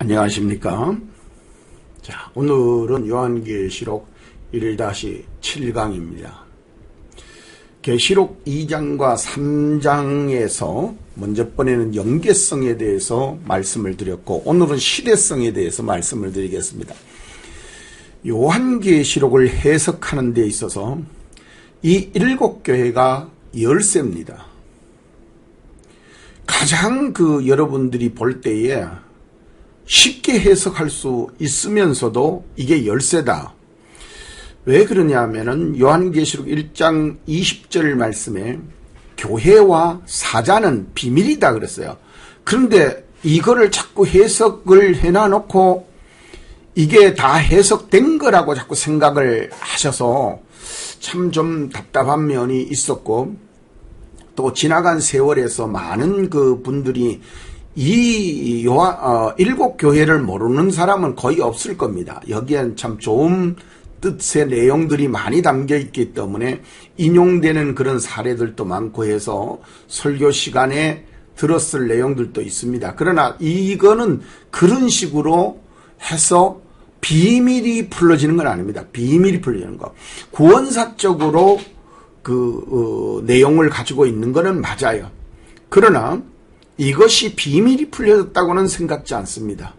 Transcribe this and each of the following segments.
안녕하십니까. 자, 오늘은 요한계시록 1-7강입니다. 계시록 2장과 3장에서 먼저 번에는 연계성에 대해서 말씀을 드렸고, 오늘은 시대성에 대해서 말씀을 드리겠습니다. 요한계시록을 해석하는 데 있어서 이 7교회가 열쇠입니다. 가장 여러분들이 볼 때에 쉽게 해석할 수 있으면서도 이게 열쇠다. 왜 그러냐 하면은 요한계시록 1장 20절 말씀에 교회와 사자는 비밀이다 그랬어요. 그런데 이거를 자꾸 해석을 해놔놓고 이게 다 해석된 거라고 자꾸 생각을 하셔서 참 좀 답답한 면이 있었고, 또 지나간 세월에서 많은 분들이 이 일곱 교회를 모르는 사람은 거의 없을 겁니다. 여기엔 참 좋은 뜻의 내용들이 많이 담겨 있기 때문에 인용되는 그런 사례들도 많고 해서 설교 시간에 들었을 내용들도 있습니다. 그러나 이거는 그런 식으로 해서 비밀이 풀어지는 건 아닙니다. 비밀이 풀어지는 거. 구원사적으로 내용을 가지고 있는 거는 맞아요. 그러나 이것이 비밀이 풀려졌다고는 생각지 않습니다.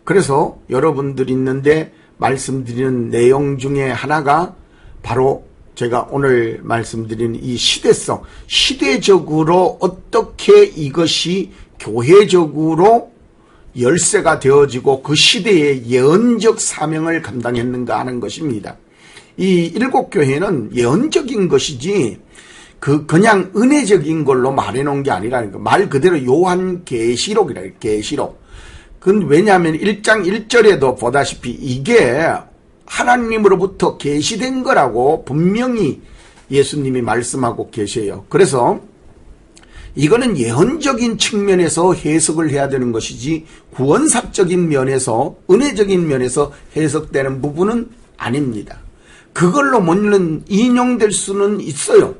그래서 여러분들이 있는데 말씀드리는 내용 중에 하나가 바로 제가 오늘 말씀드리는 이 시대성, 시대적으로 어떻게 이것이 교회적으로 열쇠가 되어지고 그 시대의 예언적 사명을 감당했는가 하는 것입니다. 이 7교회는 예언적인 것이지 그냥 은혜적인 걸로 말해놓은 게 아니라니까. 말 그대로 요한계시록이라 해요. 계시록. 그건 왜냐하면 1장 1절에도 보다시피 이게 하나님으로부터 계시된 거라고 분명히 예수님이 말씀하고 계세요. 그래서 이거는 예언적인 측면에서 해석을 해야 되는 것이지 구원사적인 면에서, 은혜적인 면에서 해석되는 부분은 아닙니다. 그걸로 물론 인용될 수는 있어요.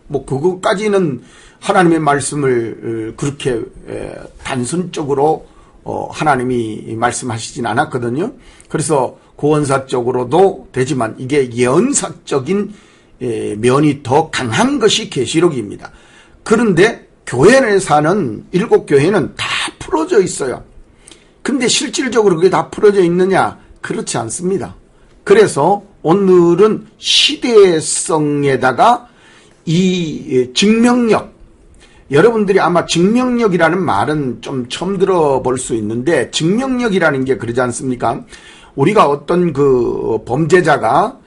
그것까지는 하나님의 말씀을 그렇게 단순적으로 하나님이 말씀하시진 않았거든요. 그래서 구원사적으로도 되지만 이게 예언사적인 면이 더 강한 것이 계시록입니다. 그런데 교회를 사는 7교회는 다 풀어져 있어요. 근데 실질적으로 그게 다 풀어져 있느냐? 그렇지 않습니다. 그래서 오늘은 시대성에다가 이 증명력, 여러분들이 아마 증명력이라는 말은 좀 처음 들어볼 수 있는데, 증명력이라는 게 그러지 않습니까? 우리가 어떤 범죄자가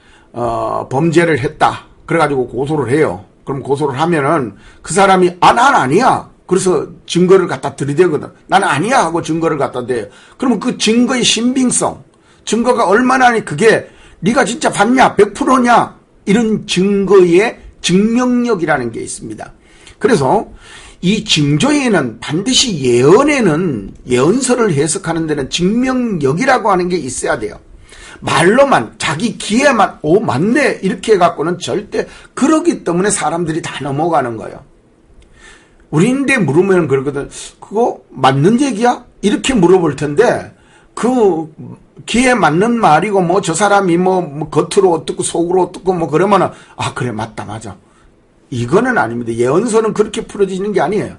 범죄를 했다 그래가지고 고소를 해요. 그럼 고소를 하면은 그 사람이 난 아니야. 그래서 증거를 갖다 들이대거든. 난 아니야 하고 증거를 갖다 대요. 그러면 그 증거의 신빙성, 증거가 얼마나 그게 네가 진짜 봤냐, 100%냐, 이런 증거의 증명력이라는 게 있습니다. 그래서 이 징조에는 반드시 예언에는, 예언서를 해석하는 데는 증명력이라고 하는 게 있어야 돼요. 말로만, 자기 귀에만 맞네 이렇게 해갖고는 절대, 그러기 때문에 사람들이 다 넘어가는 거예요. 우리인데 물으면 그러거든. 그거 맞는 얘기야? 이렇게 물어볼 텐데, 귀에 맞는 말이고 저 사람이 겉으로 어떻고 속으로 어떻고 그러면은 그래 맞다 맞아. 이거는 아닙니다. 예언서는 그렇게 풀어지는 게 아니에요.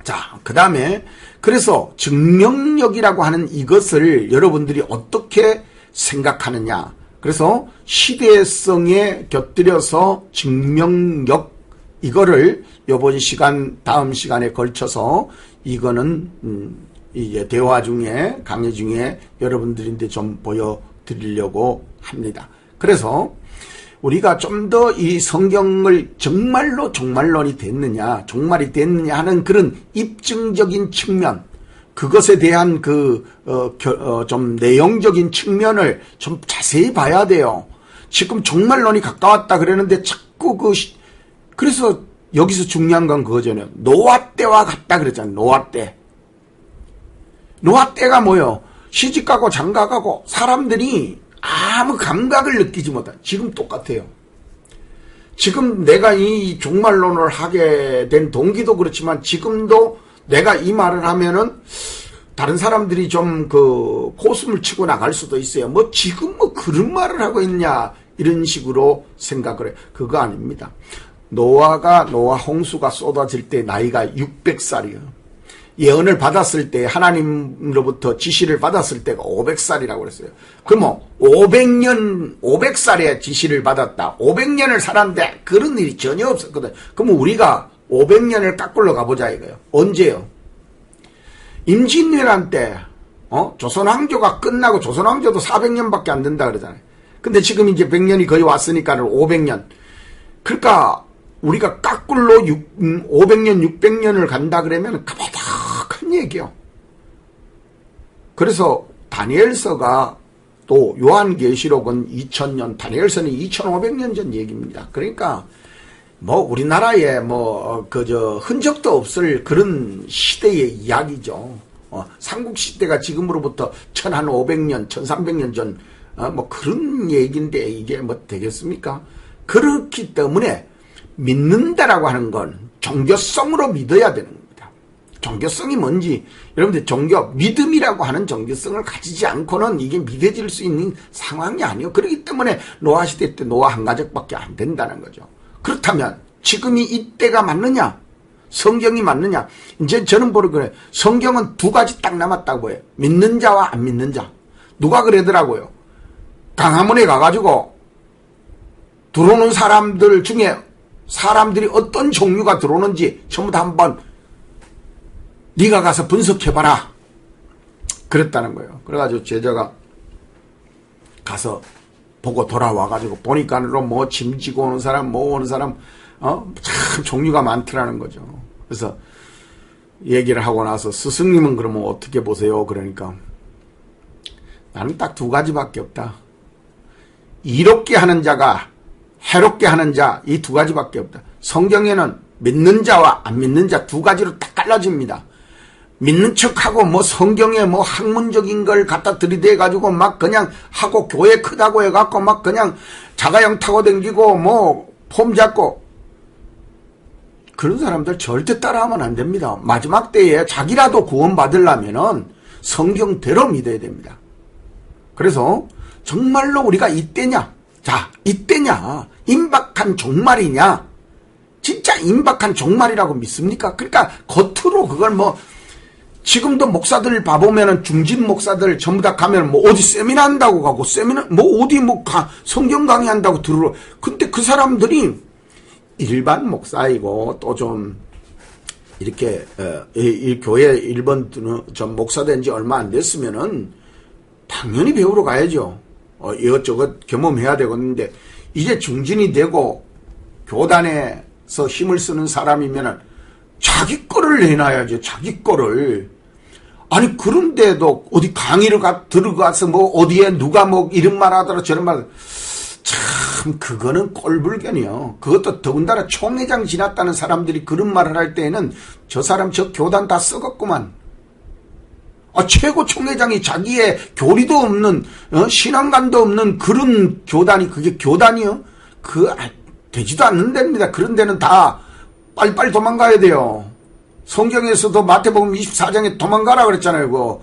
자, 그 다음에 그래서 증명력이라고 하는 이것을 여러분들이 어떻게 생각하느냐. 그래서 시대성에 곁들여서 증명력, 이거를 요번 시간, 다음 시간에 걸쳐서 이거는 이제 대화 중에, 강의 중에 여러분들인데 좀 보여드리려고 합니다. 그래서 우리가 좀 더 이 성경을 정말로 종말론이 됐느냐, 종말이 됐느냐 하는 그런 입증적인 측면, 그것에 대한 좀 내용적인 측면을 좀 자세히 봐야 돼요. 지금 종말론이 가까웠다 그러는데 자꾸 그래서 여기서 중요한 건 그거잖아요. 노아 때와 같다 그랬잖아요. 노아 때. 노아 때가 뭐요? 시집가고 장가가고 사람들이 아무 감각을 느끼지 못한, 지금 똑같아요. 지금 내가 이 종말론을 하게 된 동기도 그렇지만 지금도 내가 이 말을 하면은 다른 사람들이 좀 그 코웃음을 치고 나갈 수도 있어요. 뭐 지금 뭐 그런 말을 하고 있냐 이런 식으로 생각을 해요. 그거 아닙니다. 노아 홍수가 쏟아질 때 나이가 600살이에요. 예언을 받았을 때 하나님으로부터 지시를 받았을 때가 500살이라고 그랬어요. 그러면 500살에 지시를 받았다. 500년을 살았는데 그런 일이 전혀 없었거든. 그러면 우리가 500년을 깎으러 가보자 이거예요. 언제요? 임진왜란 때 조선왕조가 끝나고 조선왕조도 400년밖에 안 된다 그러잖아요. 근데 지금 이제 100년이 거의 왔으니까는 500년. 그러니까 우리가 까꿀로 500년, 600년을 간다 그러면 그보다 큰 얘기요. 그래서 다니엘서가 또 요한계시록은 2000년, 다니엘서는 2500년 전 얘기입니다. 그러니까 뭐 우리나라에 뭐 그저 흔적도 없을 그런 시대의 이야기죠. 삼국시대가 지금으로부터 1500년, 1300년 전 뭐 그런 얘기인데 이게 뭐 되겠습니까? 그렇기 때문에 믿는다라고 하는 건 종교성으로 믿어야 되는 겁니다. 종교성이 뭔지 여러분들 믿음이라고 하는 종교성을 가지지 않고는 이게 믿어질 수 있는 상황이 아니에요. 그렇기 때문에 노아 시대 때 노아 한 가족밖에 안 된다는 거죠. 그렇다면 지금이 이때가 맞느냐? 성경이 맞느냐? 이제 저는 보러 그래. 성경은 두 가지 딱 남았다고 해요. 믿는 자와 안 믿는 자. 누가 그러더라고요. 강화문에 가가지고 들어오는 사람들 중에 사람들이 어떤 종류가 들어오는지 전부 다 한번 네가 가서 분석해봐라. 그랬다는 거예요. 그래가지고 제자가 가서 보고 돌아와가지고 보니까는 뭐 짐지고 오는 사람, 뭐 오는 사람, 참 종류가 많더라는 거죠. 그래서 얘기를 하고 나서 스승님은 그러면 어떻게 보세요? 그러니까 나는 딱 두 가지밖에 없다. 이롭게 하는 자가 해롭게 하는 자, 이 두 가지밖에 없다. 성경에는 믿는 자와 안 믿는 자 두 가지로 딱 갈라집니다. 믿는 척하고 뭐 성경에 뭐 학문적인 걸 갖다 들이대가지고 막 그냥 하고 교회 크다고 해갖고 막 그냥 자가용 타고 댕기고 뭐 폼 잡고 그런 사람들 절대 따라하면 안 됩니다. 마지막 때에 자기라도 구원받으려면은 성경대로 믿어야 됩니다. 그래서 정말로 우리가 이때냐? 자, 이때냐? 임박한 종말이냐? 진짜 임박한 종말이라고 믿습니까? 그러니까 겉으로 그걸 뭐 지금도 목사들 봐보면은 중진 목사들 전부 다 가면 뭐 어디 세미나 한다고 가고 세미나 뭐 어디 뭐 성경 강의한다고 들으러. 근데 그 사람들이 일반 목사이고 또 좀 이렇게 이 교회 일본 전 목사 된 지 얼마 안 됐으면은 당연히 배우러 가야죠. 이것저것 경험해야 되겠는데 이제 중진이 되고 교단에서 힘을 쓰는 사람이면은 자기 거를 내놔야죠. 자기 거를. 아니 그런데도 어디 강의를 들어가서 뭐 어디에 누가 뭐 이런 말 하더라 저런 말 참 그거는 꼴불견이요. 그것도 더군다나 총회장 지났다는 사람들이 그런 말을 할 때에는 저 사람 저 교단 다 썩었구만. 최고 총회장이 자기의 교리도 없는 신앙관도 없는 그런 교단이 그게 교단이요? 되지도 않는 데입니다. 그런 데는 다 빨리빨리 도망가야 돼요. 성경에서도 마태복음 24장에 도망가라 그랬잖아요.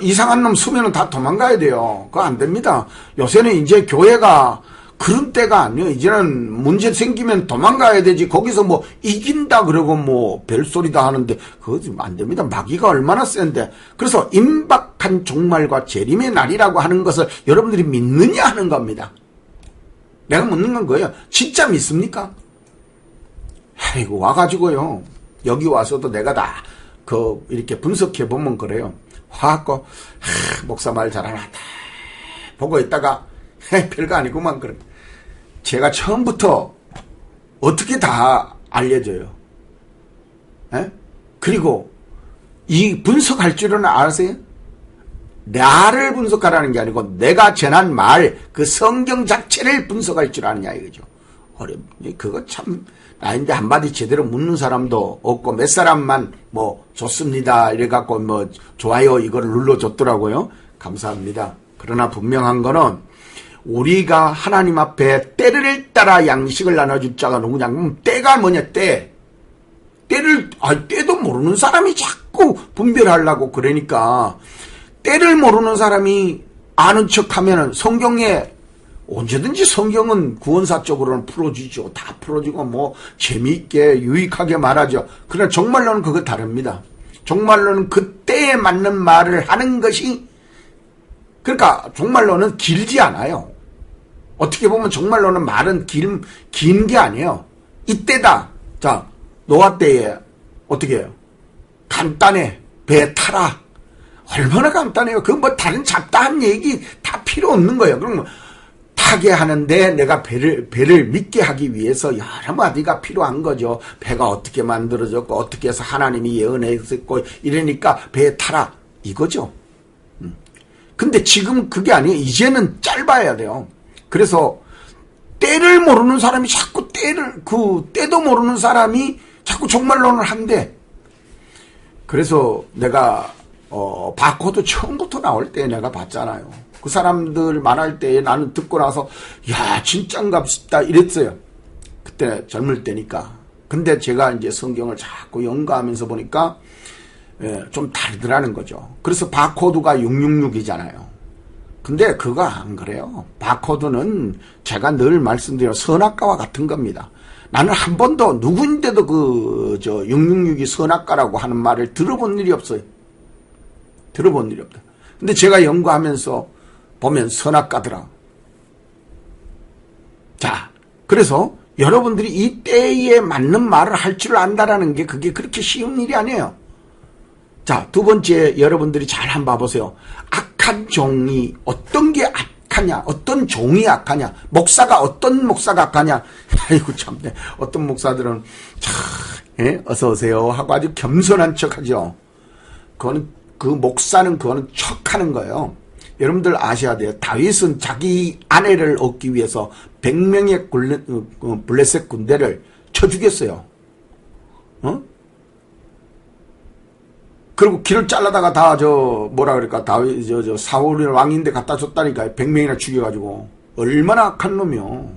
이상한 놈 쓰면은 다 도망가야 돼요. 그거 안 됩니다. 요새는 이제 교회가 그런 때가 아니에요. 이제는 문제 생기면 도망가야 되지. 거기서 뭐 이긴다 그러고 뭐 별소리 다 하는데 그거 안 됩니다. 마귀가 얼마나 센데. 그래서 임박한 종말과 재림의 날이라고 하는 것을 여러분들이 믿느냐 하는 겁니다. 내가 묻는 건 거예요. 진짜 믿습니까? 아이고 와가지고요. 여기 와서도 내가 다 이렇게 분석해보면 그래요. 와갖고 목사 말 잘하나 보고 있다가 별거 아니구만. 그래. 제가 처음부터 어떻게 다 알려줘요. 에? 그리고 이 분석할 줄은 아세요? 나를 분석하라는 게 아니고 내가 전한 말, 그 성경 자체를 분석할 줄 아느냐 이거죠. 어렵네. 그거 참 나인데 한마디 제대로 묻는 사람도 없고 몇 사람만 뭐 좋습니다 이래갖고 뭐 좋아요 이거를 눌러줬더라고요. 감사합니다. 그러나 분명한 거는 우리가 하나님 앞에 때를 따라 양식을 나눠줄 자가 누구냐? 때가 뭐냐? 때도 모르는 사람이 자꾸 자꾸 분별하려고 그러니까 때를 모르는 사람이 아는 척하면은 성경에 언제든지 성경은 구원사적으로는 풀어주죠. 다 풀어주고 뭐 재미있게 유익하게 말하죠. 그러나 정말로는 그거 다릅니다. 정말로는 그 때에 맞는 말을 하는 것이 그러니까 정말로는 길지 않아요. 어떻게 보면 정말로는 말은 긴 게 아니에요. 이때다. 자, 노아 때에 어떻게 해요? 간단해. 배 타라. 얼마나 간단해요. 그 뭐 다른 잡다한 얘기 다 필요 없는 거예요. 그럼 타게 하는데 내가 배를 믿게 하기 위해서 여러 마디가 필요한 거죠. 배가 어떻게 만들어졌고 어떻게 해서 하나님이 예언했고 이러니까 배에 타라. 이거죠. 근데 지금 그게 아니에요. 이제는 짧아야 돼요. 그래서 때를 모르는 사람이 자꾸 때도 모르는 사람이 자꾸 종말론을 한대. 그래서 내가 바코드 처음부터 나올 때 내가 봤잖아요. 그 사람들 말할 때 나는 듣고 나서 야 진짠가 싶다 이랬어요. 그때 젊을 때니까. 근데 제가 이제 성경을 자꾸 연구하면서 보니까 좀 다르더라는 거죠. 그래서 바코드가 666이잖아요. 근데 그거 안 그래요. 바코드는 제가 늘 말씀드려 선악과와 같은 겁니다. 나는 한 번도 누구인데도 666이 선악과라고 하는 말을 들어본 일이 없어요. 들어본 일이 없다. 근데 제가 연구하면서 보면 선악과더라. 자, 그래서 여러분들이 이 때에 맞는 말을 할 줄 안다라는 게 그게 그렇게 쉬운 일이 아니에요. 자, 두 번째 여러분들이 잘 한번 봐보세요. 악한 종이 어떤 게 악하냐, 어떤 종이 악하냐, 어떤 목사가 악하냐. 아이고 참네. 어떤 목사들은 어서 오세요 하고 아주 겸손한 척하죠. 그 목사는 그거는 척하는 거예요. 여러분들 아셔야 돼요. 다윗은 자기 아내를 얻기 위해서 100명의 블레셋 군대를 쳐 죽였어요. 그리고 길을 잘라다가 다 다윗 사울이 왕인데 갖다 줬다니까요. 100명이나 죽여가지고. 얼마나 악한 놈이요.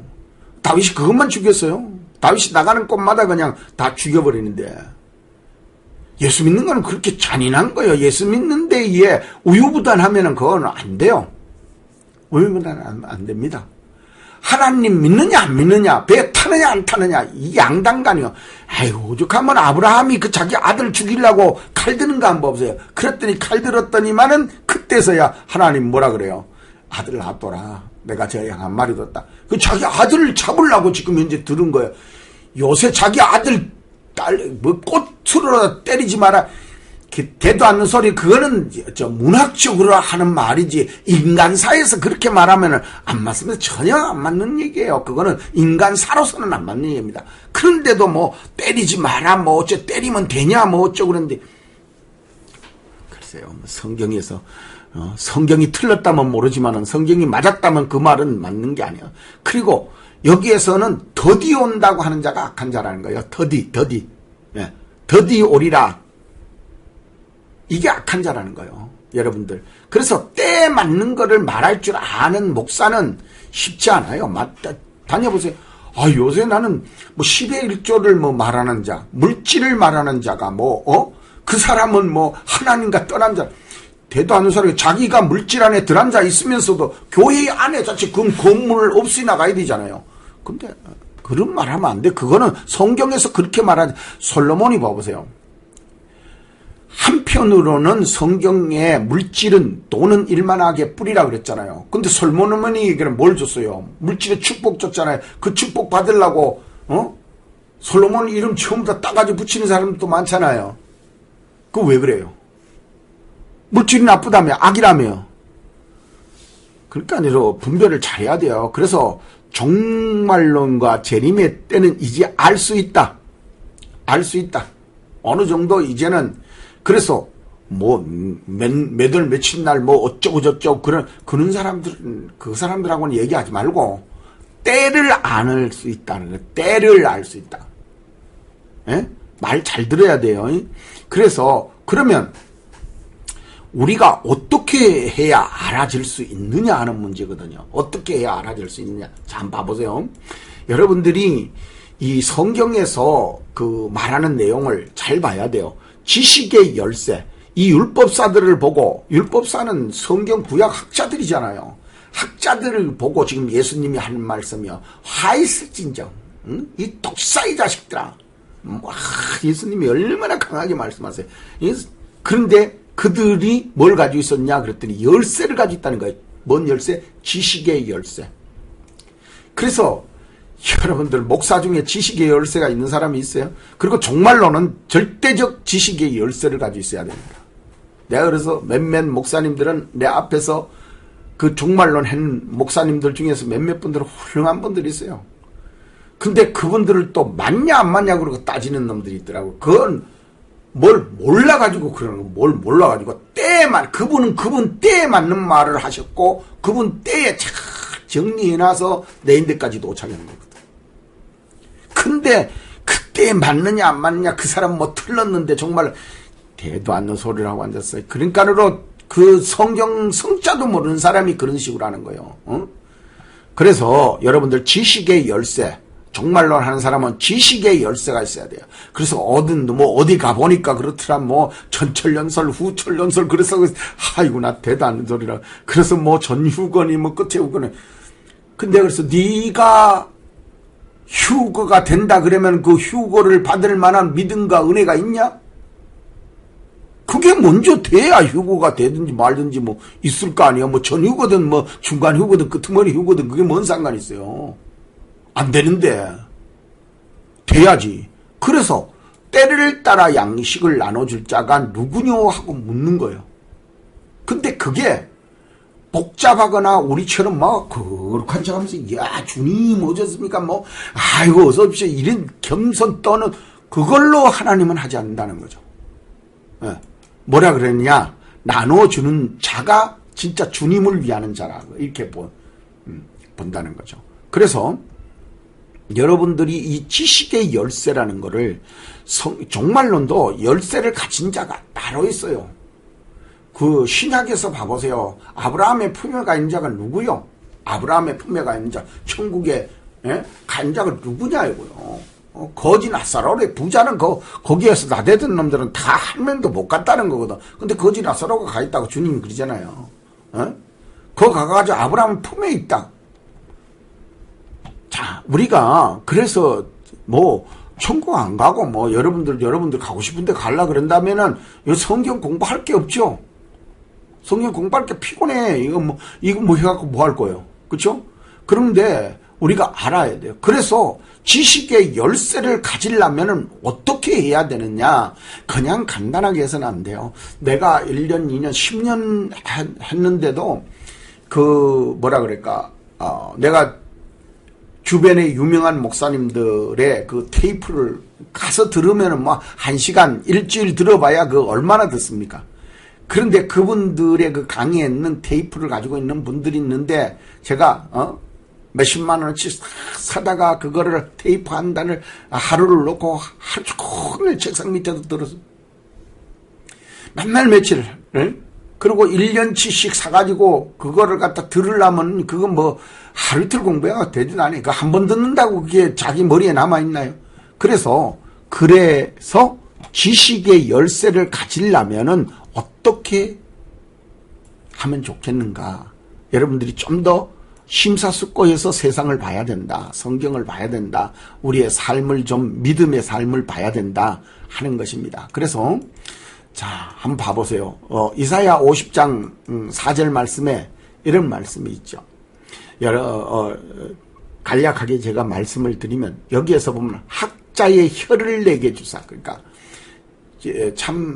다윗이 그것만 죽였어요. 다윗이 나가는 곳마다 그냥 다 죽여버리는데. 예수 믿는 거는 그렇게 잔인한 거예요. 예수 믿는 데에 우유부단하면은 그건 안 돼요. 우유부단하면 안 됩니다. 하나님 믿느냐 안 믿느냐, 배 타느냐 안 타느냐, 이 양당간이요. 아이고 오죽하면 아브라함이 그 자기 아들 죽이려고 칼 드는 거 한번 보세요. 그랬더니 칼 들었더니만은 그때서야 하나님 뭐라 그래요? 아들 놔둬라. 내가 저 양 한 마리 뒀다. 그 자기 아들을 잡으려고 지금 현재 들은 거예요. 요새 자기 아들 꽃으로 때리지 마라. 되도 않는 소리, 그거는 문학적으로 하는 말이지, 인간사에서 그렇게 말하면 안 맞습니다. 전혀 안 맞는 얘기예요. 그거는 인간사로서는 안 맞는 얘기입니다. 그런데도 뭐, 때리지 마라, 어째 때리면 되냐, 어쩌고 그러는데. 글쎄요, 성경에서, 성경이 틀렸다면 모르지만은, 성경이 맞았다면 그 말은 맞는 게 아니에요. 그리고, 여기에서는 더디 온다고 하는 자가 악한 자라는 거예요. 더디. 예. 더디 오리라. 이게 악한 자라는 거예요. 여러분들. 그래서 때에 맞는 거를 말할 줄 아는 목사는 쉽지 않아요. 다녀보세요. 요새 나는 10의 1조를 말하는 자, 물질을 말하는 자가 그 사람은 하나님과 떠난 자. 되도 않는 사람이 자기가 물질 안에 들어앉아 자 있으면서도 교회 안에 자체 그 건물을 없이 나가야 되잖아요. 근데 그런 말 하면 안 돼. 그거는 성경에서 그렇게 말하지. 솔로몬이 봐보세요. 한편으로는 성경에 물질은 돈은 일만하게 뿌리라 그랬잖아요. 근데 솔로몬이 뭘 줬어요? 물질에 축복 줬잖아요. 그 축복 받으려고 솔로몬 이름 처음부터 따가지고 붙이는 사람도 많잖아요. 그거 왜 그래요? 물질이 나쁘다며, 악이라며. 그러니까 분별을 잘해야 돼요. 그래서 종말론과 재림의 때는 이제 알 수 있다. 알 수 있다. 어느 정도 이제는. 그래서 몇 월 며칠 날 어쩌고 저쩌고 그런 사람들, 그 사람들하고는 얘기하지 말고 때를 알 수 있다는 거예요. 때를 알 수 있다. 예? 말 잘 들어야 돼요. 그래서 그러면 우리가 어떻게 해야 알아질 수 있느냐 하는 문제거든요. 어떻게 해야 알아질 수 있느냐. 자, 한번 봐보세요. 여러분들이 이 성경에서 그 말하는 내용을 잘 봐야 돼요. 지식의 열쇠. 이 율법사들을 보고, 율법사는 성경 구약 학자들이잖아요. 학자들을 보고 지금 예수님이 하는 말씀이요. 화 있을진정. 응? 이 독사의 자식들아. 예수님이 얼마나 강하게 말씀하세요. 그런데 그들이 뭘 가지고 있었냐 그랬더니 열쇠를 가지고 있다는 거예요. 뭔 열쇠? 지식의 열쇠. 그래서 여러분들 목사 중에 지식의 열쇠가 있는 사람이 있어요? 그리고 정말로는 절대적 지식의 열쇠를 가지고 있어야 됩니다. 내가 그래서 몇몇 목사님들은 내 앞에서 그 종말론 한 목사님들 중에서 몇몇 분들은 훌륭한 분들이 있어요. 근데 그분들을 또 맞냐 안 맞냐 그러고 따지는 놈들이 있더라고. 그건 뭘 몰라가지고 그러는 거, 뭘 몰라가지고 그분 때에 맞는 말을 하셨고 그분 때에 잘 정리해놔서 내 인데까지도 오차게 하는 거거든. 근데 그때에 맞느냐 안 맞느냐 그 사람 뭐 틀렸는데 정말 대도 않는 소리를 하고 앉았어요. 그러니까로 그 성자도 모르는 사람이 그런 식으로 하는 거예요. 어? 그래서 여러분들 지식의 열쇠, 정말로 하는 사람은 지식의 열쇠가 있어야 돼요. 그래서 어디 가보니까 그렇더라, 전철연설, 후철연설, 그래서, 아이고, 나 대도 않는 소리라. 그래서 전휴거니, 끝에 후거니. 근데 그래서 네가 휴거가 된다 그러면 그 휴거를 받을 만한 믿음과 은혜가 있냐? 그게 먼저 돼야 휴거가 되든지 말든지 있을 거 아니야. 전휴거든, 중간 휴거든, 끄트머리 휴거든, 그게 뭔 상관이 있어요. 안 되는데 돼야지. 그래서 때를 따라 양식을 나눠줄 자가 누구뇨 하고 묻는 거예요. 근데 그게 복잡하거나 우리처럼 거룩한 척하면서 야 주님 오셨습니까 아이고 어서 오십시오 이런 겸손 떠는 그걸로 하나님은 하지 않는다는 거죠. 네. 뭐라 그랬냐, 나눠주는 자가 진짜 주님을 위하는 자라고 이렇게 본다는 거죠. 그래서 여러분들이 이 지식의 열쇠라는 거를 종말론도 열쇠를 가진 자가 따로 있어요. 그 신약에서 봐보세요. 아브라함의 품에가 있는 자가 누구요? 아브라함의 품에가 있는 자, 천국에 가 있는 자가 누구냐 이거요. 거지 나사로의 부자는 거기에서 나대던 놈들은 다 한 명도 못 갔다는 거거든. 근데 거지 나사로가 가 있다고 주님이 그러잖아요. 거기 가가지고 아브라함 품에 있다. 자, 우리가 그래서 천국 안 가고 여러분들 가고 싶은데 갈라 그런다면은 이 성경 공부할 게 없죠. 성경 공부할 게 피곤해. 이거 해갖고 뭐 할 거예요. 그렇죠? 그런데 우리가 알아야 돼요. 그래서 지식의 열쇠를 가지려면은 어떻게 해야 되느냐? 그냥 간단하게 해서는 안 돼요. 내가 1년, 2년, 10년 했는데도 내가 주변의 유명한 목사님들의 그 테이프를 가서 들으면은 1시간, 일주일 들어봐야 얼마나 듣습니까? 그런데 그분들의 그 강의에 있는 테이프를 가지고 있는 분들이 있는데 제가 몇십만 원어치 사다가 그거를 테이프 한 단을 하루를 놓고 하루 종일 책상 밑에도 들어서 맨날 며칠 그리고 1년치씩 사가지고 그거를 갖다 들으려면 그건 하루 이틀 공부가 되지도 않아요. 한 번 듣는다고 그게 자기 머리에 남아있나요? 그래서 지식의 열쇠를 가지려면은 어떻게 하면 좋겠는가? 여러분들이 좀 더 심사숙고해서 세상을 봐야 된다. 성경을 봐야 된다. 우리의 삶을 좀 믿음의 삶을 봐야 된다 하는 것입니다. 그래서 자, 한번 봐보세요. 이사야 50장 4절 말씀에 이런 말씀이 있죠. 간략하게 제가 말씀을 드리면 여기에서 보면 학자의 혀를 내게 주사. 그러니까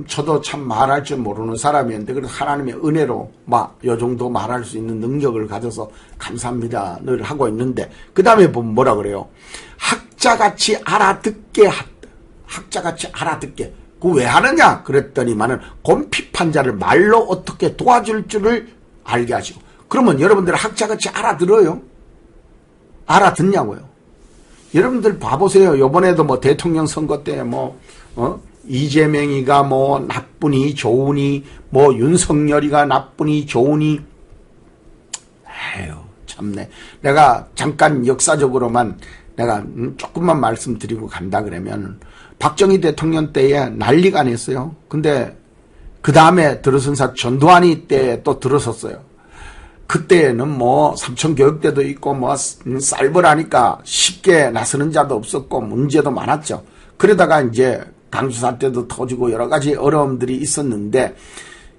저도 참 말할 줄 모르는 사람이었는데 그래서 하나님의 은혜로 요 정도 말할 수 있는 능력을 가져서 감사합니다 늘 하고 있는데 그 다음에 보면 뭐라 그래요? 학자같이 알아듣게 하다. 학자같이 알아듣게. 그 왜 하느냐? 그랬더니만은 곰핍한 자를 말로 어떻게 도와줄 줄을 알게 하시고. 그러면 여러분들 학자같이 알아들어요? 알아듣냐고요? 여러분들 봐보세요. 요번에도 대통령 선거 때 이재명이가 나쁘니 좋으니 윤석열이가 나쁘니 좋으니 에휴 참네. 내가 잠깐 역사적으로만 내가 조금만 말씀드리고 간다 그러면 박정희 대통령 때에 난리가 아니었어요. 근데 그 다음에 들어선 전두환이 때 또 들어섰어요. 그때는 뭐 삼천교육대도 있고 뭐 쌀벌하니까 쉽게 나서는 자도 없었고 문제도 많았죠. 그러다가 이제 강주사 때도 터지고 여러 가지 어려움들이 있었는데,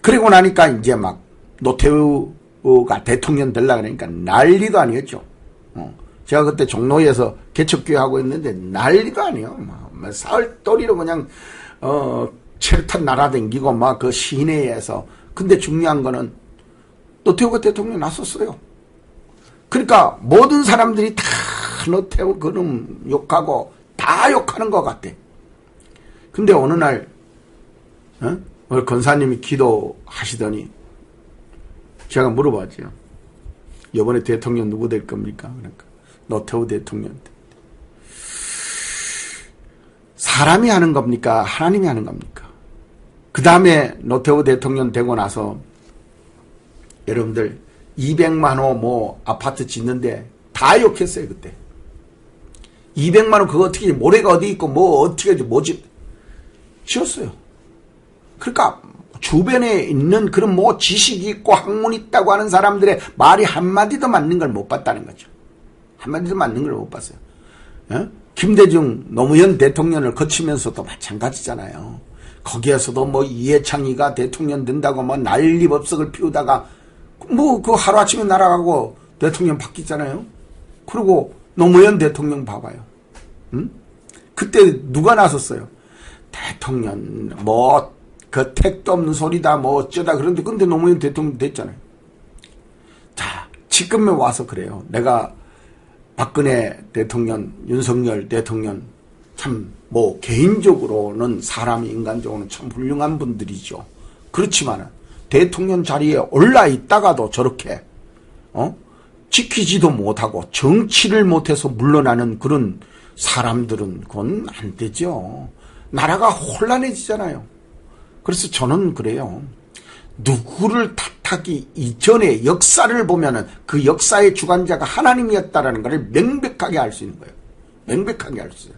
그리고 나니까 이제 막 노태우가 대통령 되려고 그러니까 난리도 아니었죠. 제가 그때 종로에서 개척교회 하고 있는데 난리도 아니에요. 막 사흘도리로 그냥 체류탄 날아다니고 막 그 시내에서. 근데 중요한 거는 노태우가 대통령 나섰어요. 그러니까 모든 사람들이 다 노태우 그놈 욕하고 다 욕하는 것 같아. 근데 어느 날 오늘 권사님이 기도하시더니 제가 물어봤죠. 이번에 대통령 누구 될 겁니까? 그러니까 노태우 대통령. 사람이 하는 겁니까? 하나님이 하는 겁니까? 그 다음에 노태우 대통령 되고 나서 여러분들 200만 호 뭐 아파트 짓는데 다 욕했어요. 그때 200만 호 그거 어떻게 모래가 어디 있고 뭐 어떻게 뭐지 지었어요. 그러니까 주변에 있는 그런 뭐 지식이 있고 학문이 있다고 하는 사람들의 말이 한마디도 맞는 걸 못 봤다는 거죠. 한마디도 맞는 걸 못 봤어요. 김대중 노무현 대통령을 거치면서도 마찬가지잖아요. 거기에서도 뭐 이해창이가 대통령 된다고 뭐 난리법석을 피우다가 뭐 그 하루아침에 날아가고 대통령 바뀌잖아요. 그리고 노무현 대통령 봐봐요. 그때 누가 나섰어요? 대통령 뭐 그 택도 없는 소리다 뭐 어쩌다 그런데 근데 노무현 대통령 됐잖아요. 자, 지금에 와서 그래요. 내가 박근혜 대통령, 윤석열 대통령 참 뭐 개인적으로는 사람이 인간적으로는 참 훌륭한 분들이죠. 그렇지만 대통령 자리에 올라 있다가도 저렇게 지키지도 못하고 정치를 못해서 물러나는 그런 사람들은 그건 안 되죠. 나라가 혼란해지잖아요. 그래서 저는 그래요. 누구를 탓하기 이전에 역사를 보면은 그 역사의 주관자가 하나님이었다라는 것을 명백하게 알 수 있는 거예요. 명백하게 알 수 있어요.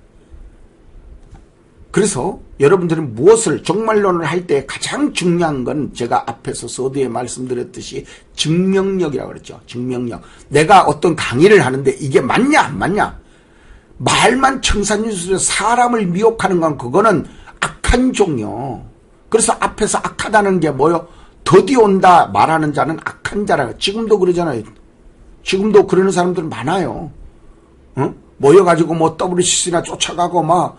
그래서 여러분들은 무엇을 종말론을 할 때 가장 중요한 건 제가 앞에서 서두에 말씀드렸듯이 증명력이라고 그랬죠. 증명력. 내가 어떤 강의를 하는데 이게 맞냐 안 맞냐. 말만 청산유수로 사람을 미혹하는 건 그거는 악한 종이요. 그래서 앞에서 악하다는 게 뭐요? 더디 온다 말하는 자는 악한 자라. 지금도 그러잖아요. 지금도 그러는 사람들은 많아요. 모여가지고 뭐 WCC나 쫓아가고 막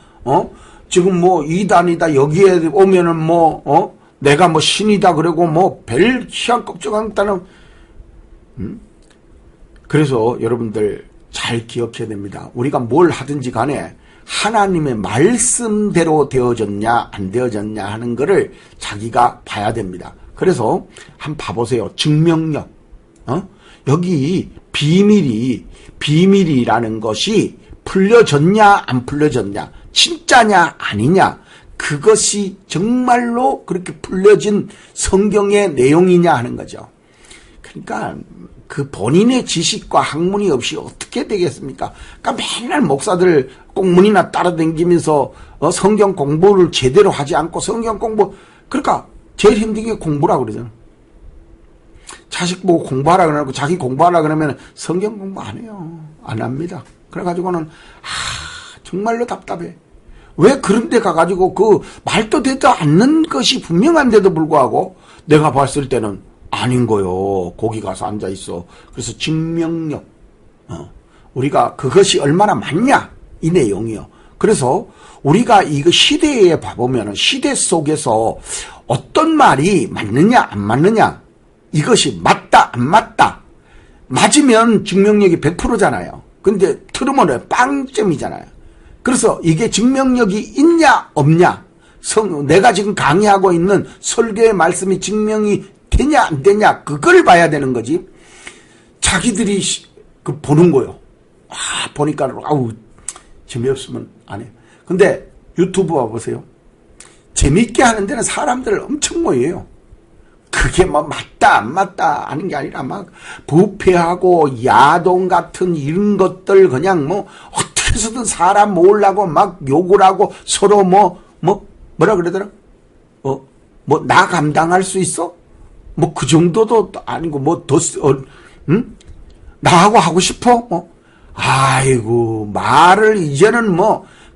지금 뭐 이단이다 여기에 오면은 뭐 내가 뭐 신이다 그러고 뭐 별 희한 껍질한 다는 그래서 여러분들 잘 기억해야 됩니다. 우리가 뭘 하든지 간에 하나님의 말씀대로 되어졌냐 안 되어졌냐 하는 거를 자기가 봐야 됩니다. 그래서 한번 봐보세요. 증명력. 여기 비밀이라는 것이 풀려졌냐 안 풀려졌냐, 진짜냐 아니냐, 그것이 정말로 그렇게 풀려진 성경의 내용이냐 하는 거죠. 그러니까 그 본인의 지식과 학문이 없이 어떻게 되겠습니까? 그러니까 맨날 목사들 공문이나 따라다니면서 성경 공부를 제대로 하지 않고 성경 공부, 그러니까 제일 힘든 게 공부라고 그러잖아. 자식 보고 공부하라 그러고 자기 공부하라 그러면 성경 공부 안 해요. 안 합니다. 그래가지고는 정말로 답답해. 왜 그런 데 가가지고 그 말도 되지 않는 것이 분명한데도 불구하고 내가 봤을 때는 아닌 거요. 거기 가서 앉아있어. 그래서 증명력. 우리가 그것이 얼마나 맞냐 이 내용이요. 그래서 우리가 이거 시대에 봐보면 시대 속에서 어떤 말이 맞느냐 안 맞느냐, 이것이 맞다 안 맞다, 맞으면 증명력이 100%잖아요. 근데 틀으면 빵점이잖아요. 그래서 이게 증명력이 있냐 없냐, 내가 지금 강의하고 있는 설교의 말씀이 증명이 되냐 안 되냐, 그걸 봐야 되는 거지. 자기들이 그 보는 거요. 보니까 아우 재미없으면 안 해. 근데 유튜브 와보세요. 재밌게 하는 데는 사람들 엄청 모여요. 그게 뭐 맞다 안 맞다 하는 게 아니라 막 부패하고 야동 같은 이런 것들 그냥 뭐 어떻게 어떻게서든 사람 모으려고 막 욕을 하고 서로 뭐라 그러더라? 나 감당할 수 있어? 뭐 그 정도도 아니고 응? 나하고 하고 싶어? 아이고, 말을 이제는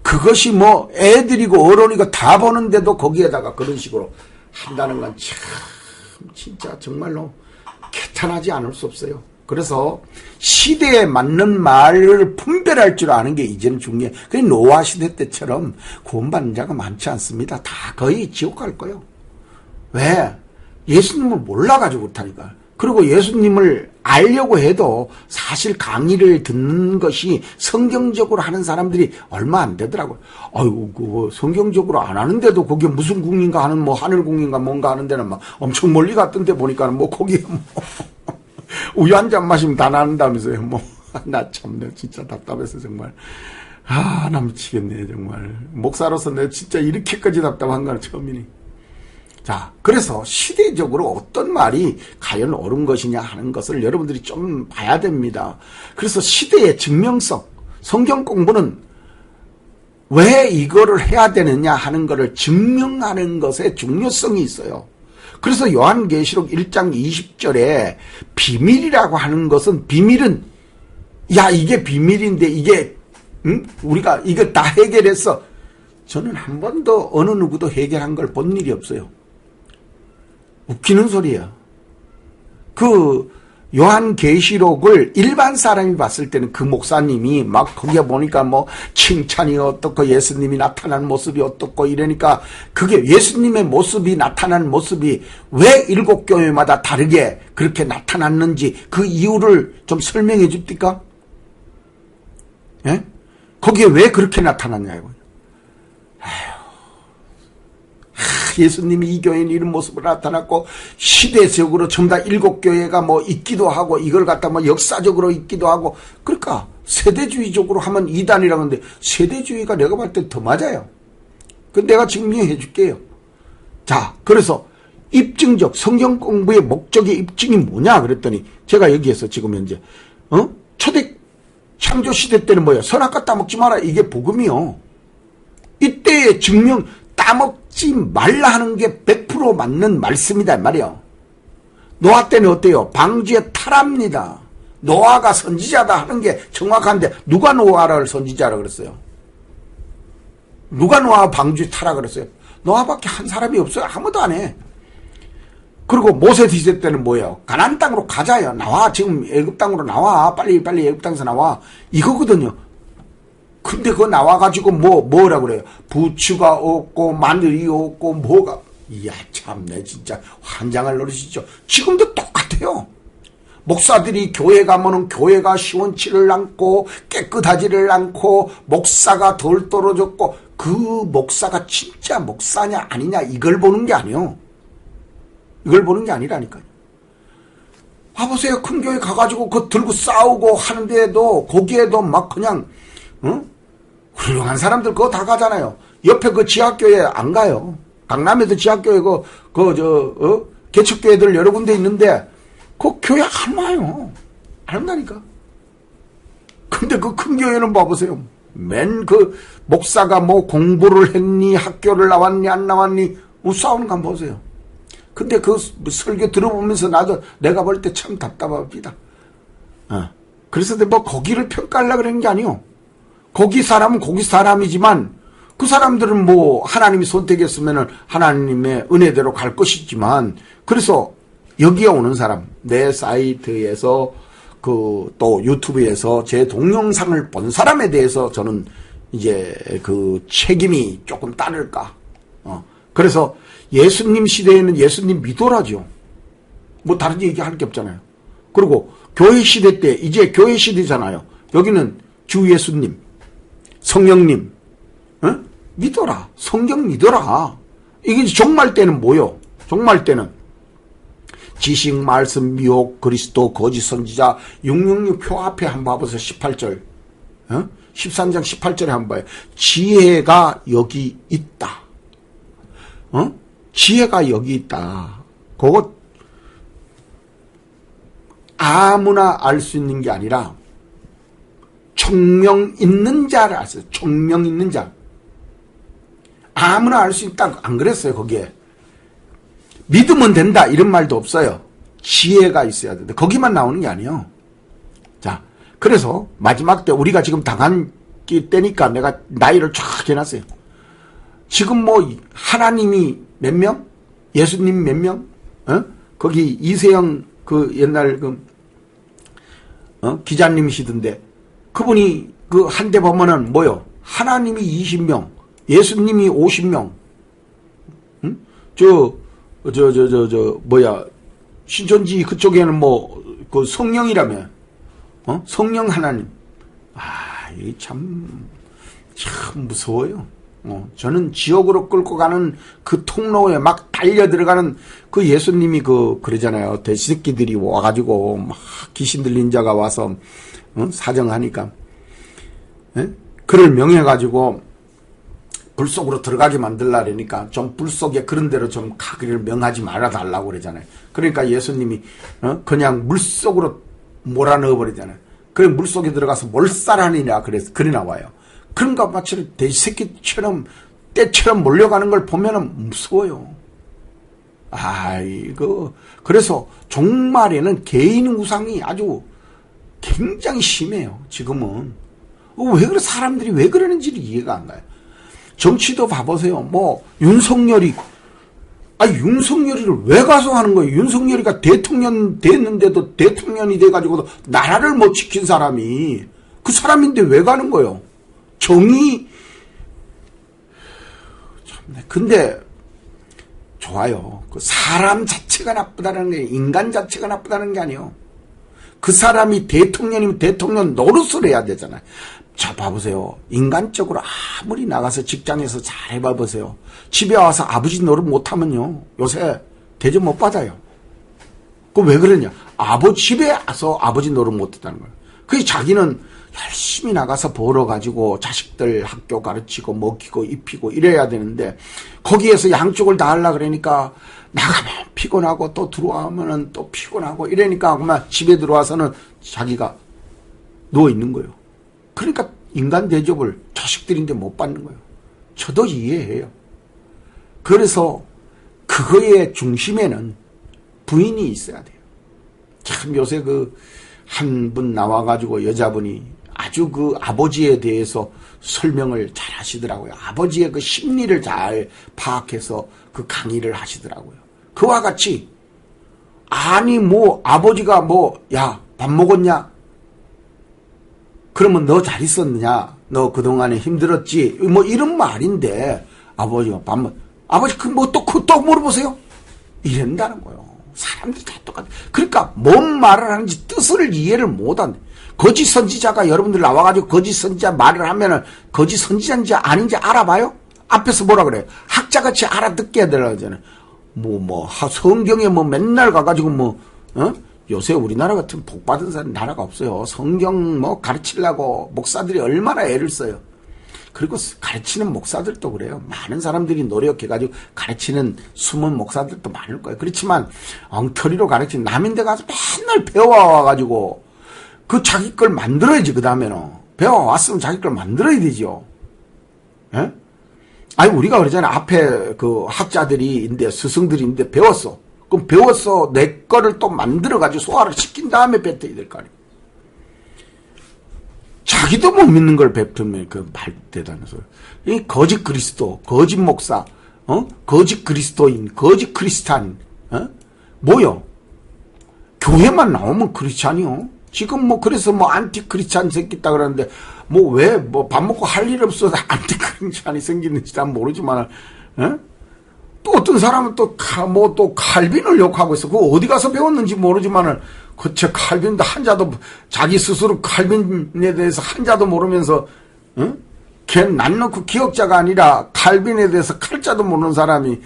그것이 애들이고 어른이고 다 보는데도 거기에다가 그런 식으로 한다는 건 참, 진짜 정말로 개탄하지 않을 수 없어요. 그래서 시대에 맞는 말을 분별할 줄 아는 게 이제는 중요해. 그 노아 시대 때처럼 구원받는 자가 많지 않습니다. 다 거의 지옥 갈 거예요. 왜? 예수님을 몰라가지고 그렇다니까. 그리고 예수님을 알려고 해도 사실 강의를 듣는 것이 성경적으로 하는 사람들이 얼마 안 되더라고요. 아이고, 성경적으로 안 하는데도 거기 무슨 궁인가 하는 하늘궁인가 뭔가 하는 데는 막 엄청 멀리 갔던데 보니까는 거기에 우유 한 잔 마시면 다 나는다면서요. 나 참내 진짜 답답해서 정말. 나 미치겠네, 정말. 목사로서 내가 진짜 이렇게까지 답답한 건 처음이니. 자, 그래서 시대적으로 어떤 말이 과연 옳은 것이냐 하는 것을 여러분들이 좀 봐야 됩니다. 그래서 시대의 증명성, 성경 공부는 왜 이거를 해야 되느냐 하는 것을 증명하는 것에 중요성이 있어요. 그래서 요한계시록 1장 20절에 비밀이라고 하는 것은, 비밀은 야 이게 비밀인데 이게 우리가 이거 다 해결했어. 저는 한 번도 어느 누구도 해결한 걸 본 일이 없어요. 웃기는 소리야. 그 요한계시록을 일반 사람이 봤을 때는 그 목사님이 막 거기에 보니까 칭찬이 어떻고 예수님이 나타난 모습이 어떻고 이러니까 그게 예수님의 모습이 나타난 모습이 왜 7교회마다 다르게 그렇게 나타났는지 그 이유를 좀 설명해 줍니까? 예? 거기에 왜 그렇게 나타났냐고요. 예수님이 이 교회는 이런 모습으로 나타났고 시대적으로 전부 다 7교회가 있기도 하고 이걸 갖다 역사적으로 있기도 하고 그러니까 세대주의적으로 하면 이단이라고 하는데 세대주의가 내가 볼 때 더 맞아요. 그 내가 증명해 줄게요. 자, 그래서 입증적 성경 공부의 목적의 입증이 뭐냐 그랬더니 제가 여기에서 지금 현재 초대 창조 시대 때는 뭐예요? 선악과 따먹지 마라. 이게 복음이요. 이때의 증명 따먹지 말라 하는 게 100% 맞는 말씀이다 말이요. 노아 때는 어때요? 방주에 타랍니다. 노아가 선지자다 하는 게 정확한데 누가 노아를 선지자라 그랬어요? 누가 노아 방주에 타라 그랬어요? 노아밖에 한 사람이 없어요. 아무도 안 해. 그리고 모세 시대 때는 뭐예요? 가나안 땅으로 가자요. 나와. 지금 애굽 땅으로 나와. 빨리 애굽 땅에서 나와. 이거거든요. 근데 그거 나와가지고 뭐라고 그래요? 부추가 없고 마늘이 없고 뭐가. 이야 참내 진짜 환장을 노리시죠. 지금도 똑같아요. 목사들이 교회 가면은 교회가 시원치를 않고 깨끗하지를 않고 목사가 덜 떨어졌고 그 목사가 진짜 목사냐 아니냐 이걸 보는 게 아니에요. 이걸 보는 게 아니라니까요. 봐보세요. 큰 교회 가가지고 그거 들고 싸우고 하는데도 거기에도 막 그냥 훌륭한 사람들 그거 다 가잖아요. 옆에 그 지하교회 안 가요. 강남에도 지하교회 개척교회들 여러 군데 있는데 그 교회 안 와요. 안 온다니까. 근데 그 큰 교회는 봐보세요. 맨 그 목사가 공부를 했니 학교를 나왔니 안 나왔니 싸우는 거 한번 보세요. 근데 그 설교 들어보면서 나도 내가 볼 때 참 답답합니다. 그래서 거기를 평가하려고 그러는 게 아니요. 거기 사람은 거기 사람이지만 그 사람들은 하나님이 선택했으면 하나님의 은혜대로 갈 것이지만 그래서 여기에 오는 사람 내 사이트에서 또 유튜브에서 제 동영상을 본 사람에 대해서 저는 이제 그 책임이 조금 따를까. 그래서 예수님 시대에는 예수님 믿어라죠. 다른 얘기할 게 없잖아요. 그리고 교회 시대 때 이제 교회 시대잖아요. 여기는 주 예수님 성령님 믿어라. 성경 믿어라. 이게 종말 때는 뭐요? 종말 때는 지식, 말씀, 미혹, 그리스도, 거짓 선지자 666 표 앞에 한번 봐보세요. 18절 13장 18절에 한번 봐요. 지혜가 여기 있다. 지혜가 여기 있다. 그거 아무나 알 수 있는 게 아니라 총명 있는 자를 아세요? 총명 있는 자. 아무나 알 수 있다. 안 그랬어요, 거기에. 믿으면 된다. 이런 말도 없어요. 지혜가 있어야 된다. 거기만 나오는 게 아니에요. 자, 그래서 마지막 때 우리가 지금 당한 때니까 내가 나이를 쫙 해놨어요. 지금 뭐 하나님이 몇 명? 예수님 몇 명? 거기 이세영 그 옛날 기자님이시던데 그분이 그 한 대 보면은 뭐요? 하나님이 20명, 예수님이 50명. 응? 뭐야? 신천지 그쪽에는 뭐 그 성령이라며. 성령 하나님. 이 참 무서워요. 저는 지옥으로 끌고 가는 그 통로에 막 달려 들어가는 그 예수님이 그러잖아요. 돼지새끼들이 와가지고 막 귀신 들린 자가 와서 사정하니까 그를 명해가지고 불 속으로 들어가게 만들라니까 좀 불 속에 그런 대로 좀 가기를 명하지 말아 달라고 그러잖아요. 그러니까 예수님이 그냥 물 속으로 몰아넣어 버리잖아요. 그래 물 속에 들어가서 몰살하느냐 그래 나와요. 그런가 마치 돼지 새끼처럼 때처럼 몰려가는 걸 보면은 무서워요. 그래서 종말에는 개인 우상이 아주 굉장히 심해요. 지금은 왜 그래 사람들이 왜 그러는지를 이해가 안 가요. 정치도 봐보세요. 뭐 윤석열이를 왜 가서 하는 거예요? 윤석열이가 대통령 됐는데도 대통령이 돼가지고도 나라를 못 지킨 사람이 그 사람인데 왜 가는 거예요? 정의. 근데 좋아요. 그 사람 자체가 나쁘다는 게 인간 자체가 나쁘다는 게 아니에요. 그 사람이 대통령이면 대통령 노릇을 해야 되잖아요. 자 봐보세요. 인간적으로 아무리 나가서 직장에서 잘 해봐보세요. 집에 와서 아버지 노릇 못하면요. 요새 대접 못 받아요. 그 왜 그러냐. 집에 와서 아버지 노릇 못했다는 거예요. 그게 자기는 열심히 나가서 벌어가지고 자식들 학교 가르치고 먹이고 입히고 이래야 되는데 거기에서 양쪽을 다 하려고 그러니까 나가면 피곤하고 또 들어오면 또 피곤하고 이러니까 그만 집에 들어와서는 자기가 누워있는 거예요. 그러니까 인간 대접을 자식들인데 못 받는 거예요. 저도 이해해요. 그래서 그거의 중심에는 부인이 있어야 돼요. 참 요새 한 분 나와가지고 여자분이 아주 아버지에 대해서 설명을 잘 하시더라고요. 아버지의 그 심리를 잘 파악해서 그 강의를 하시더라고요. 그와 같이 아버지가 야 밥 먹었냐? 그러면 너 잘 있었느냐? 너 그동안에 힘들었지? 뭐 이런 말인데 아버지가 아버지 또 물어보세요? 이런다는 거예요. 사람들이 다 똑같아. 그러니까 뭔 말을 하는지 뜻을 이해를 못한대. 거짓 선지자가 여러분들 나와가지고 거짓 선지자 말을 하면은 거짓 선지자인지 아닌지 알아봐요? 앞에서 뭐라 그래요? 학자같이 알아듣게 해달라고 하잖아요. 성경에 맨날 가가지고 요새 우리나라 같은 복받은 나라가 없어요. 성경 가르치려고 목사들이 얼마나 애를 써요. 그리고 가르치는 목사들도 그래요. 많은 사람들이 노력해가지고 가르치는 숨은 목사들도 많을 거예요. 그렇지만 엉터리로 가르치는 남인데 가서 맨날 배워와가지고 그 자기 걸 만들어야지. 그 다음에는 배워왔으면 자기 걸 만들어야 되죠. 예? 우리가 그러잖아요. 앞에 그 학자들이 스승들이 있는데 배웠어. 그럼 배웠어. 내 거를 또 만들어가지고 소화를 시킨 다음에 뱉어야 될 거 아니에요. 자기도 못 믿는 걸 뱉으면 그 말 대단한 소리. 이 거짓 그리스도, 거짓 목사, 거짓 그리스도인, 거짓 크리스찬, 뭐요? 교회만 나오면 크리스찬이요. 지금 그래서 안티 크리스찬 생겼다 그러는데 왜 밥 먹고 할 일 없어서 안티 크리스찬이 생기는지 난 모르지만, 또 어떤 사람은 또 칼빈을 욕하고 있어. 그거 어디 가서 배웠는지 모르지만은 그쵸, 칼빈도 한자도 자기 스스로 칼빈에 대해서 한자도 모르면서 걔는 난 놓고 기억자가 아니라 칼빈에 대해서 칼자도 모르는 사람이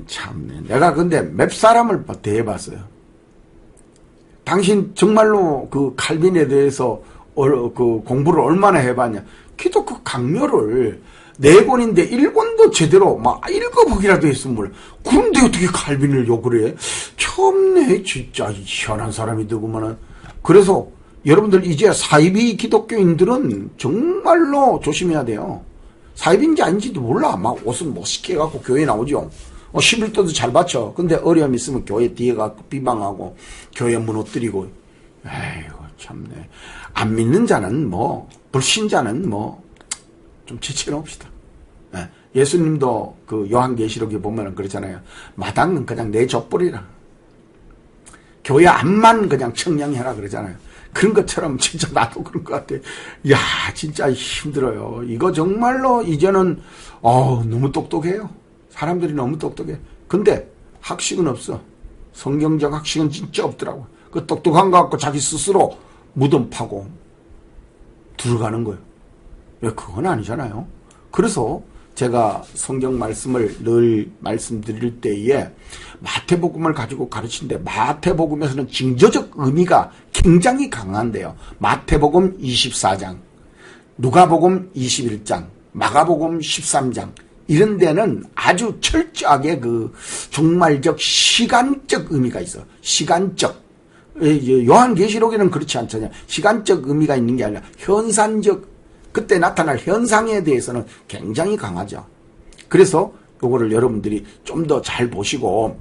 참네. 내가 근데 몇 사람을 대해봤어요. 당신 정말로 그 칼빈에 대해서 그 공부를 얼마나 해봤냐. 기독교 강요를 4권인데 1권도 제대로 읽어보기라도 했으면 몰라. 그런데 어떻게 칼빈을 욕을 해? 참네 진짜 희한한 사람이 누구면은. 그래서 여러분들 이제 사이비 기독교인들은 정말로 조심해야 돼요. 사이비인지 아닌지도 몰라. 막 옷은 멋있게 해갖고 교회 나오죠. 11도도 잘 받쳐. 근데 어려움 있으면 교회 뒤에 가고 비방하고 교회 무너뜨리고. 에이고 참네. 안 믿는 자는 뭐 불신자는 뭐 좀 지체해봅시다. 예수님도 그 요한계시록에 보면 그러잖아요. 마당은 그냥 내줘버리라. 교회 앞만 그냥 청량해라 그러잖아요. 그런 것처럼 진짜 나도 그런 것 같아. 야 진짜 힘들어요. 이거 정말로 이제는 너무 똑똑해요. 사람들이 너무 똑똑해. 근데 학식은 없어. 성경적 학식은 진짜 없더라고. 그 똑똑한 거 갖고 자기 스스로 무덤 파고 들어가는 거예요. 왜 그건 아니잖아요. 그래서 제가 성경 말씀을 늘 말씀드릴 때에 마태복음을 가지고 가르치는데 마태복음에서는 징조적 의미가 굉장히 강한데요. 마태복음 24장, 누가복음 21장, 마가복음 13장 이런 데는 아주 철저하게 그 종말적 시간적 의미가 있어. 시간적. 요한계시록에는 그렇지 않잖아요. 시간적 의미가 있는 게 아니라 현상적, 그때 나타날 현상에 대해서는 굉장히 강하죠. 그래서 요거를 여러분들이 좀 더 잘 보시고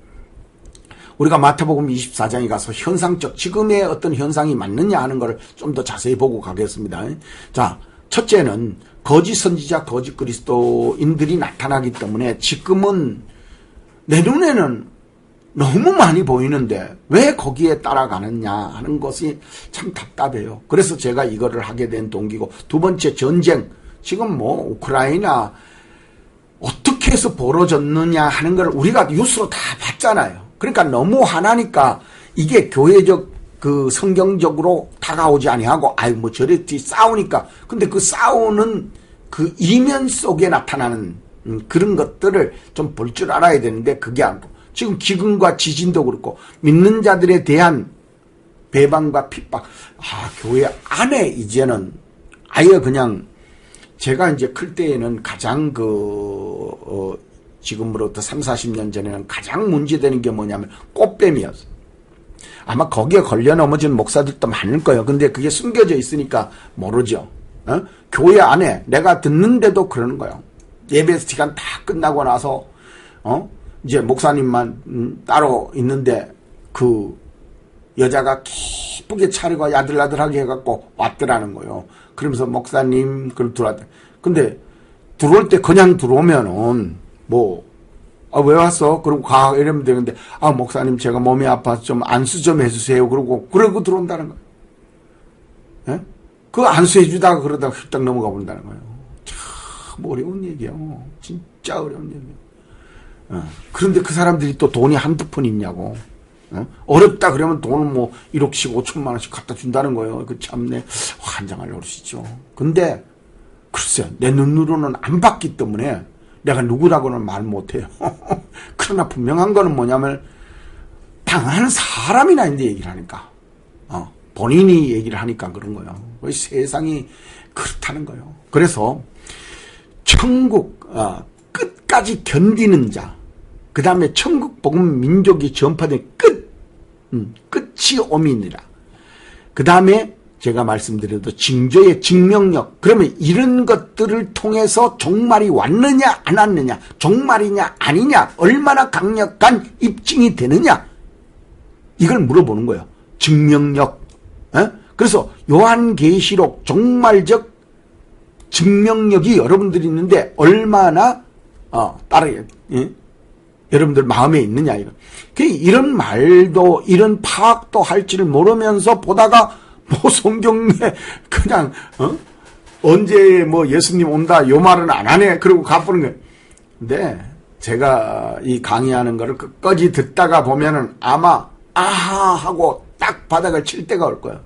우리가 마태복음 24장에 가서 현상적 지금의 어떤 현상이 맞느냐 하는 걸 좀 더 자세히 보고 가겠습니다. 자, 첫째는 거짓 선지자, 거짓 그리스도인들이 나타나기 때문에 지금은 내 눈에는 너무 많이 보이는데 왜 거기에 따라가느냐 하는 것이 참 답답해요. 그래서 제가 이거를 하게 된 동기고, 두 번째 전쟁, 지금 뭐 우크라이나 어떻게 해서 벌어졌느냐 하는 걸 우리가 뉴스로 다 봤잖아요. 그러니까 너무 화나니까 이게 교회적 그 성경적으로 다가오지 아니하고 뭐 저랬지 싸우니까. 근데 그 싸우는 그 이면 속에 나타나는 그런 것들을 좀 볼 줄 알아야 되는데 그게 아니고, 지금 기근과 지진도 그렇고 믿는 자들에 대한 배반과 핍박, 교회 안에 이제는 아예 그냥, 제가 이제 클 때에는 가장 지금으로부터 30-40년 전에는 가장 문제되는 게 뭐냐면 꽃뱀이었어요. 아마 거기에 걸려 넘어진 목사들도 많을 거예요. 근데 그게 숨겨져 있으니까 모르죠. 교회 안에 내가 듣는데도 그러는 거예요. 예배 시간 다 끝나고 나서 이제 목사님만 따로 있는데 그 여자가 기쁘게 차리고 야들야들하게 해갖고 왔더라는 거예요. 그러면서 목사님 그걸 들어왔다. 근데 들어올 때 그냥 들어오면은 왜 왔어? 그러고 가 이러면 되는데, 목사님 제가 몸이 아파서 좀 안수 좀 해주세요. 그러고 들어온다는 거예요. 예? 그 안수해주다가 그러다가 휙딱 넘어가 본다는 거예요. 참 어려운 얘기예요. 진짜 어려운 얘기예요. 그런데 그 사람들이 또 돈이 한두 푼 있냐고. 어렵다 그러면 돈을 1억씩 5천만 원씩 갖다 준다는 거예요. 그 참내 환장할 노릇이죠. 근데 글쎄 내 눈으로는 안 봤기 때문에 내가 누구라고는 말 못해요. 그러나 분명한 거는 뭐냐면 당하는 사람이나 이제 얘기를 하니까 본인이 얘기를 하니까 그런 거예요. 세상이 그렇다는 거예요. 그래서 천국 끝까지 견디는 자, 그 다음에 천국 복음 민족이 전파된 끝이 오미니라. 그 다음에 제가 말씀드려도 징조의 증명력. 그러면 이런 것들을 통해서 종말이 왔느냐 안 왔느냐, 종말이냐 아니냐, 얼마나 강력한 입증이 되느냐, 이걸 물어보는 거예요. 증명력. 그래서 요한계시록 종말적 증명력이 여러분들이 있는데 얼마나 여러분들 마음에 있느냐 이거. 이런 말도 이런 파악도 할 줄 모르면서 보다가 성경에 그냥 언제 예수님 온다 요 말은 안 하네 그러고 가보는 거예요. 근데 제가 이 강의하는 거를 끝까지 듣다가 보면은 아마 아하 하고 딱 바닥을 칠 때가 올 거예요.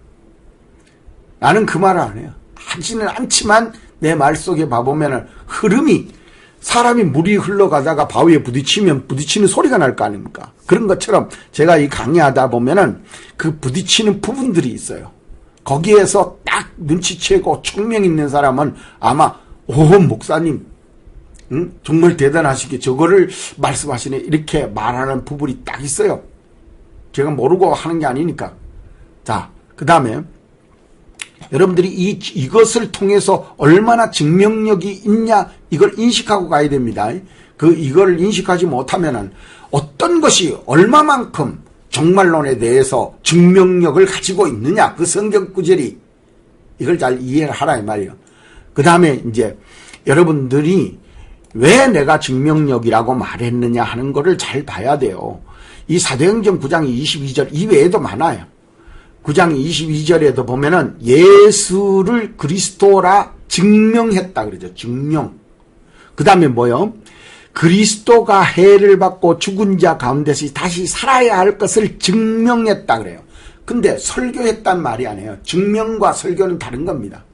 나는 그 말을 안 해요. 하지는 않지만 내 말 속에 봐보면은 흐름이, 사람이 물이 흘러가다가 바위에 부딪히는 소리가 날 거 아닙니까? 그런 것처럼 제가 이 강의하다 보면은 그 부딪히는 부분들이 있어요. 거기에서 딱 눈치채고 총명 있는 사람은 아마 목사님 정말 대단하시게 저거를 말씀하시네 이렇게 말하는 부분이 딱 있어요. 제가 모르고 하는 게 아니니까. 자, 그 다음에 여러분들이 이것을 통해서 얼마나 증명력이 있냐, 이걸 인식하고 가야 됩니다. 이걸 인식하지 못하면은 어떤 것이 얼마만큼 종말론에 대해서 증명력을 가지고 있느냐, 그 성경 구절이, 이걸 잘 이해를 하라 이 말이에요. 그 다음에 이제 여러분들이 왜 내가 증명력이라고 말했느냐 하는 거를 잘 봐야 돼요. 이 사도행전 9장 22절 이외에도 많아요. 9장 22절에도 보면은 예수를 그리스도라 증명했다 그러죠. 증명. 그 다음에 뭐요? 그리스도가 해를 받고 죽은 자 가운데서 다시 살아야 할 것을 증명했다 그래요. 근데 설교했단 말이 아니에요. 증명과 설교는 다른 겁니다.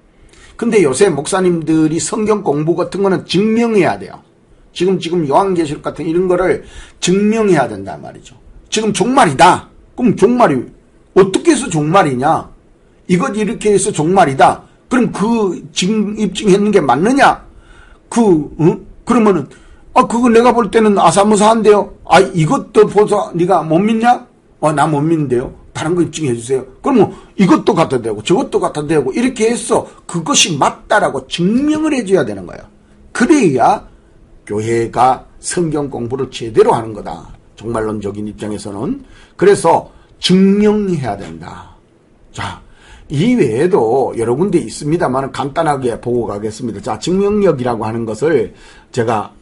근데 요새 목사님들이 성경 공부 같은 거는 증명해야 돼요. 지금 요한계시록 같은 이런 거를 증명해야 된단 말이죠. 지금 종말이다. 그럼 종말이 어떻게 해서 종말이냐? 이것 이렇게 해서 종말이다. 그럼 지금 입증했는 게 맞느냐? 그러면은 그거 내가 볼 때는 아사무사한데요. 이것도 보소 네가 못 믿냐? 나 못 믿는데요. 다른 거 입증해 주세요. 그러면 이것도 갖다 대고 저것도 갖다 대고 이렇게 해서 그것이 맞다라고 증명을 해줘야 되는 거예요. 그래야 교회가 성경 공부를 제대로 하는 거다. 종말론적인 입장에서는. 그래서 증명해야 된다. 자, 이외에도 여러 군데 있습니다만 간단하게 보고 가겠습니다. 자, 증명력이라고 하는 것을 제가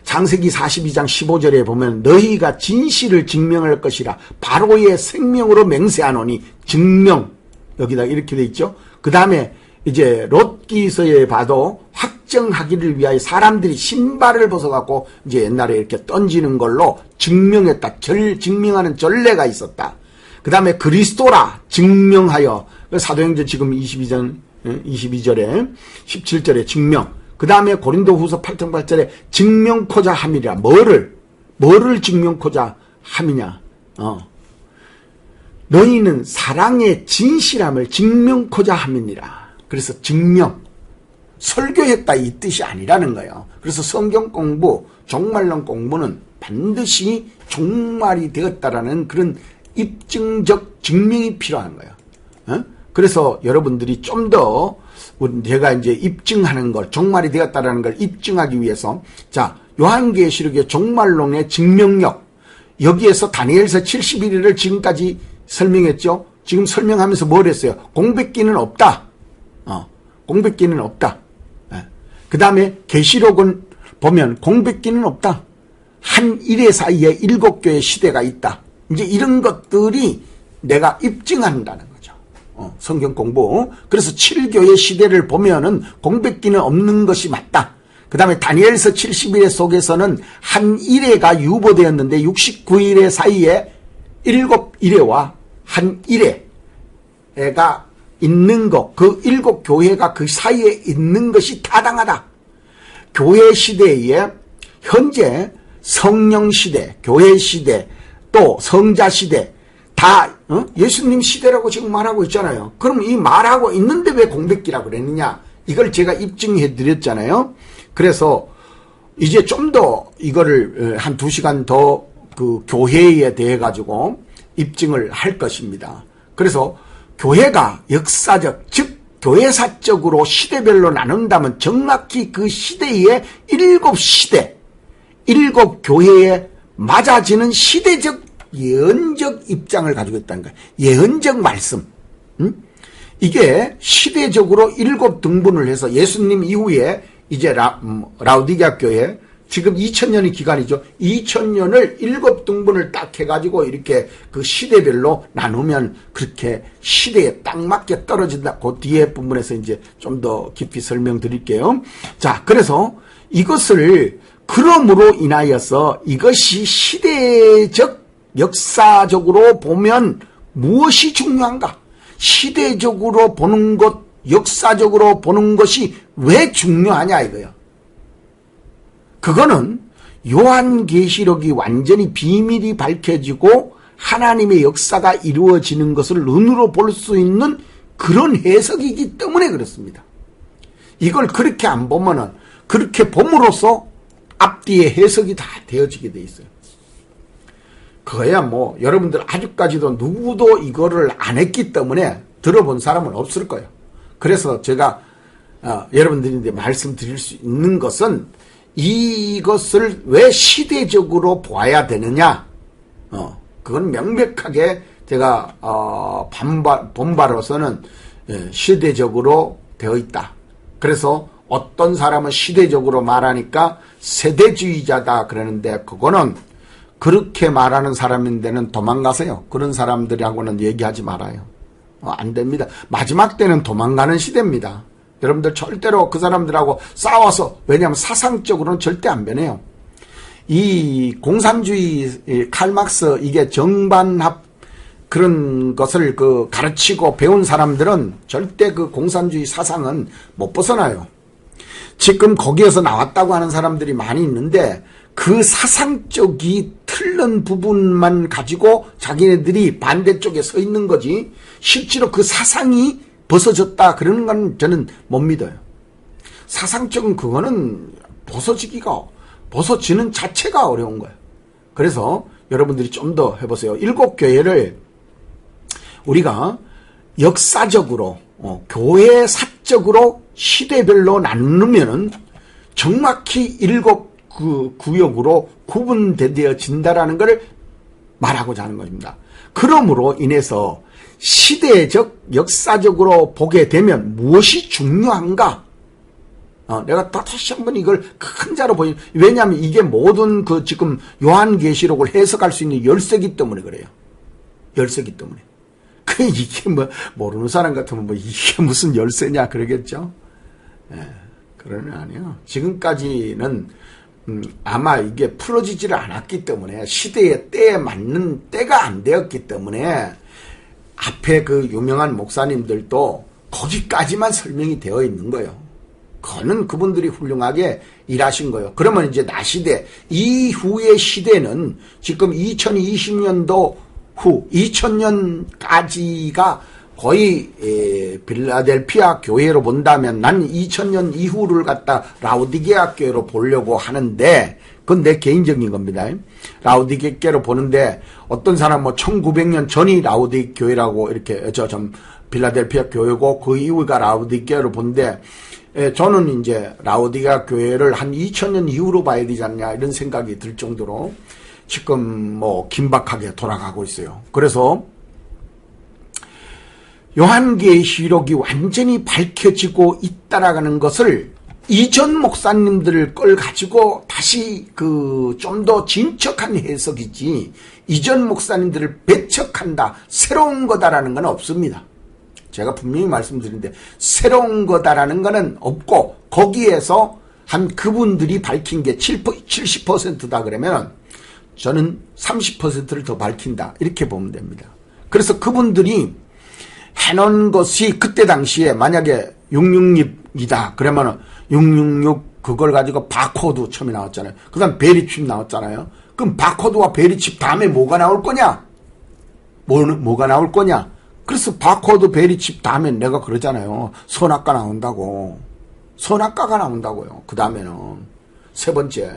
창세기 42장 15절에 보면 너희가 진실을 증명할 것이라 바로의 생명으로 맹세하노니 증명, 여기다 이렇게 돼 있죠. 그 다음에 이제 롯기서에 봐도 확정하기를 위하여 사람들이 신발을 벗어갖고 이제 옛날에 이렇게 던지는 걸로 증명했다. 증명하는 전례가 있었다. 그 다음에 그리스도라 증명하여, 사도행전 지금 22절에 17절에 증명. 그 다음에 고린도후서 8장 8절에 증명코자 함이라. 뭐를 증명코자 함이냐? 너희는 사랑의 진실함을 증명코자 함이니라. 그래서 증명, 설교했다 이 뜻이 아니라는 거예요. 그래서 성경 공부, 종말론 공부는 반드시 종말이 되었다라는 그런 입증적 증명이 필요한 거예요. 그래서 여러분들이 좀 더 제가 이제 입증하는 걸, 종말이 되었다라는 걸 입증하기 위해서, 자, 요한계시록의 종말론의 증명력, 여기에서 다니엘서 71일을 지금까지 설명했죠. 지금 설명하면서 뭘 했어요? 공백기는 없다. 공백기는 없다. 그 다음에 계시록은 보면 공백기는 없다. 한 일회 사이에 7교회 시대가 있다. 이제 이런 것들이 내가 입증한다는 거죠. 성경 공부. 그래서 7교회 시대를 보면은 공백기는 없는 것이 맞다. 그 다음에 다니엘서 71회 속에서는 한 일회가 유보되었는데 69일의 사이에 7일회와 한 일회가 있는 것, 그 7교회가 그 사이에 있는 것이 타당하다. 교회 시대에 현재 성령 시대, 교회 시대, 또 성자 시대 다 예수님 시대라고 지금 말하고 있잖아요. 그럼 이 말하고 있는데 왜 공백기라고 그랬느냐? 이걸 제가 입증해 드렸잖아요. 그래서 이제 좀 더 이거를 한 2시간 더 그 교회에 대해 가지고 입증을 할 것입니다. 그래서 교회가 역사적, 즉 교회사적으로 시대별로 나눈다면 정확히 그 시대의 7시대, 7교회에 맞아지는 시대적 예언적 입장을 가지고 있다는 거예요. 예언적 말씀. 이게 시대적으로 7등분을 해서 예수님 이후에 이제 라우디게아 교회, 지금 2000년이 기간이죠. 2000년을 7등분을 딱 해가지고 이렇게 그 시대별로 나누면 그렇게 시대에 딱 맞게 떨어진다. 그 뒤에 부분에서 이제 좀 더 깊이 설명드릴게요. 자, 그래서 이것을 그럼으로 인하여서 이것이 시대적, 역사적으로 보면 무엇이 중요한가? 시대적으로 보는 것, 역사적으로 보는 것이 왜 중요하냐 이거예요. 그거는 요한계시록이 완전히 비밀이 밝혀지고 하나님의 역사가 이루어지는 것을 눈으로 볼 수 있는 그런 해석이기 때문에 그렇습니다. 이걸 그렇게 안 보면은, 그렇게 봄으로써 앞뒤에 해석이 다 되어지게 돼 있어요. 그거야 뭐 여러분들 아직까지도 누구도 이거를 안 했기 때문에 들어본 사람은 없을 거예요. 그래서 제가 여러분들인데 말씀드릴 수 있는 것은 이것을 왜 시대적으로 봐야 되느냐, 그건 명백하게 제가 본바로서는 시대적으로 되어 있다. 그래서 어떤 사람은 시대적으로 말하니까 세대주의자다 그러는데, 그거는 그렇게 말하는 사람인데는 도망가세요. 그런 사람들하고는 얘기하지 말아요. 안 됩니다. 마지막 때는 도망가는 시대입니다. 여러분들 절대로 그 사람들하고 싸워서, 왜냐하면 사상적으로는 절대 안 변해요. 이 공산주의 칼막스, 이게 정반합 그런 것을 가르치고 배운 사람들은 절대 그 공산주의 사상은 못 벗어나요. 지금 거기에서 나왔다고 하는 사람들이 많이 있는데, 그 사상적이 틀린 부분만 가지고 자기네들이 반대쪽에 서 있는 거지, 실제로 그 사상이 벗어졌다 그러는 건 저는 못 믿어요. 사상적인 그거는 벗어지는 자체가 어려운 거예요. 그래서 여러분들이 좀 더 해보세요. 7교회를 우리가 역사적으로, 교회 사적으로 시대별로 나누면은 정확히 7구역으로 구분되어진다라는 걸 말하고자 하는 것입니다. 그러므로 인해서 시대적, 역사적으로 보게 되면 무엇이 중요한가? 내가 다시 한번 이걸 큰 자로 왜냐하면 이게 모든 지금 요한계시록을 해석할 수 있는 열쇠기 때문에 그래요. 열쇠기 때문에. 이게 모르는 사람 같으면 이게 무슨 열쇠냐 그러겠죠? 그러는 아니에요. 지금까지는 아마 이게 풀어지지를 않았기 때문에, 시대의 때에 맞는 때가 안 되었기 때문에, 앞에 그 유명한 목사님들도 거기까지만 설명이 되어 있는 거예요. 그거는 그분들이 훌륭하게 일하신 거예요. 그러면 이제 나시대 이후의 시대는 지금 2020년도 후 2000년까지가 거의 빌라델피아 교회로 본다면, 난 2000년 이후를 갖다 라오디게아 교회로 보려고 하는데, 그건 내 개인적인 겁니다. 라오디게아로 보는데, 어떤 사람 1900년 전이 라오디게아 교회라고 이렇게 빌라델피아 교회고 그 이후가 라오디게아로 보는데, 저는 이제 라오디게아 교회를 한 2000년 이후로 봐야 되지 않냐 이런 생각이 들 정도로 지금 긴박하게 돌아가고 있어요. 그래서 요한계시록이 완전히 밝혀지고 있다라는 것을 이전 목사님들 걸 가지고 다시 좀 더 진척한 해석이지, 이전 목사님들을 배척한다, 새로운 거다라는 건 없습니다. 제가 분명히 말씀드리는데, 새로운 거다라는 거는 없고, 거기에서 그분들이 밝힌 게 70%다 그러면 저는 30%를 더 밝힌다, 이렇게 보면 됩니다. 그래서 그분들이 해놓은 것이, 그때 당시에 만약에 666이다 그러면은 666 그걸 가지고 바코드 처음에 나왔잖아요. 그 다음 베리칩 나왔잖아요. 그럼 바코드와 베리칩 다음에 뭐가 나올 거냐? 뭐가 나올 거냐? 그래서 바코드 베리칩 다음에 내가 그러잖아요. 선악과 나온다고. 선악과가 나온다고요. 그 다음에는 세 번째.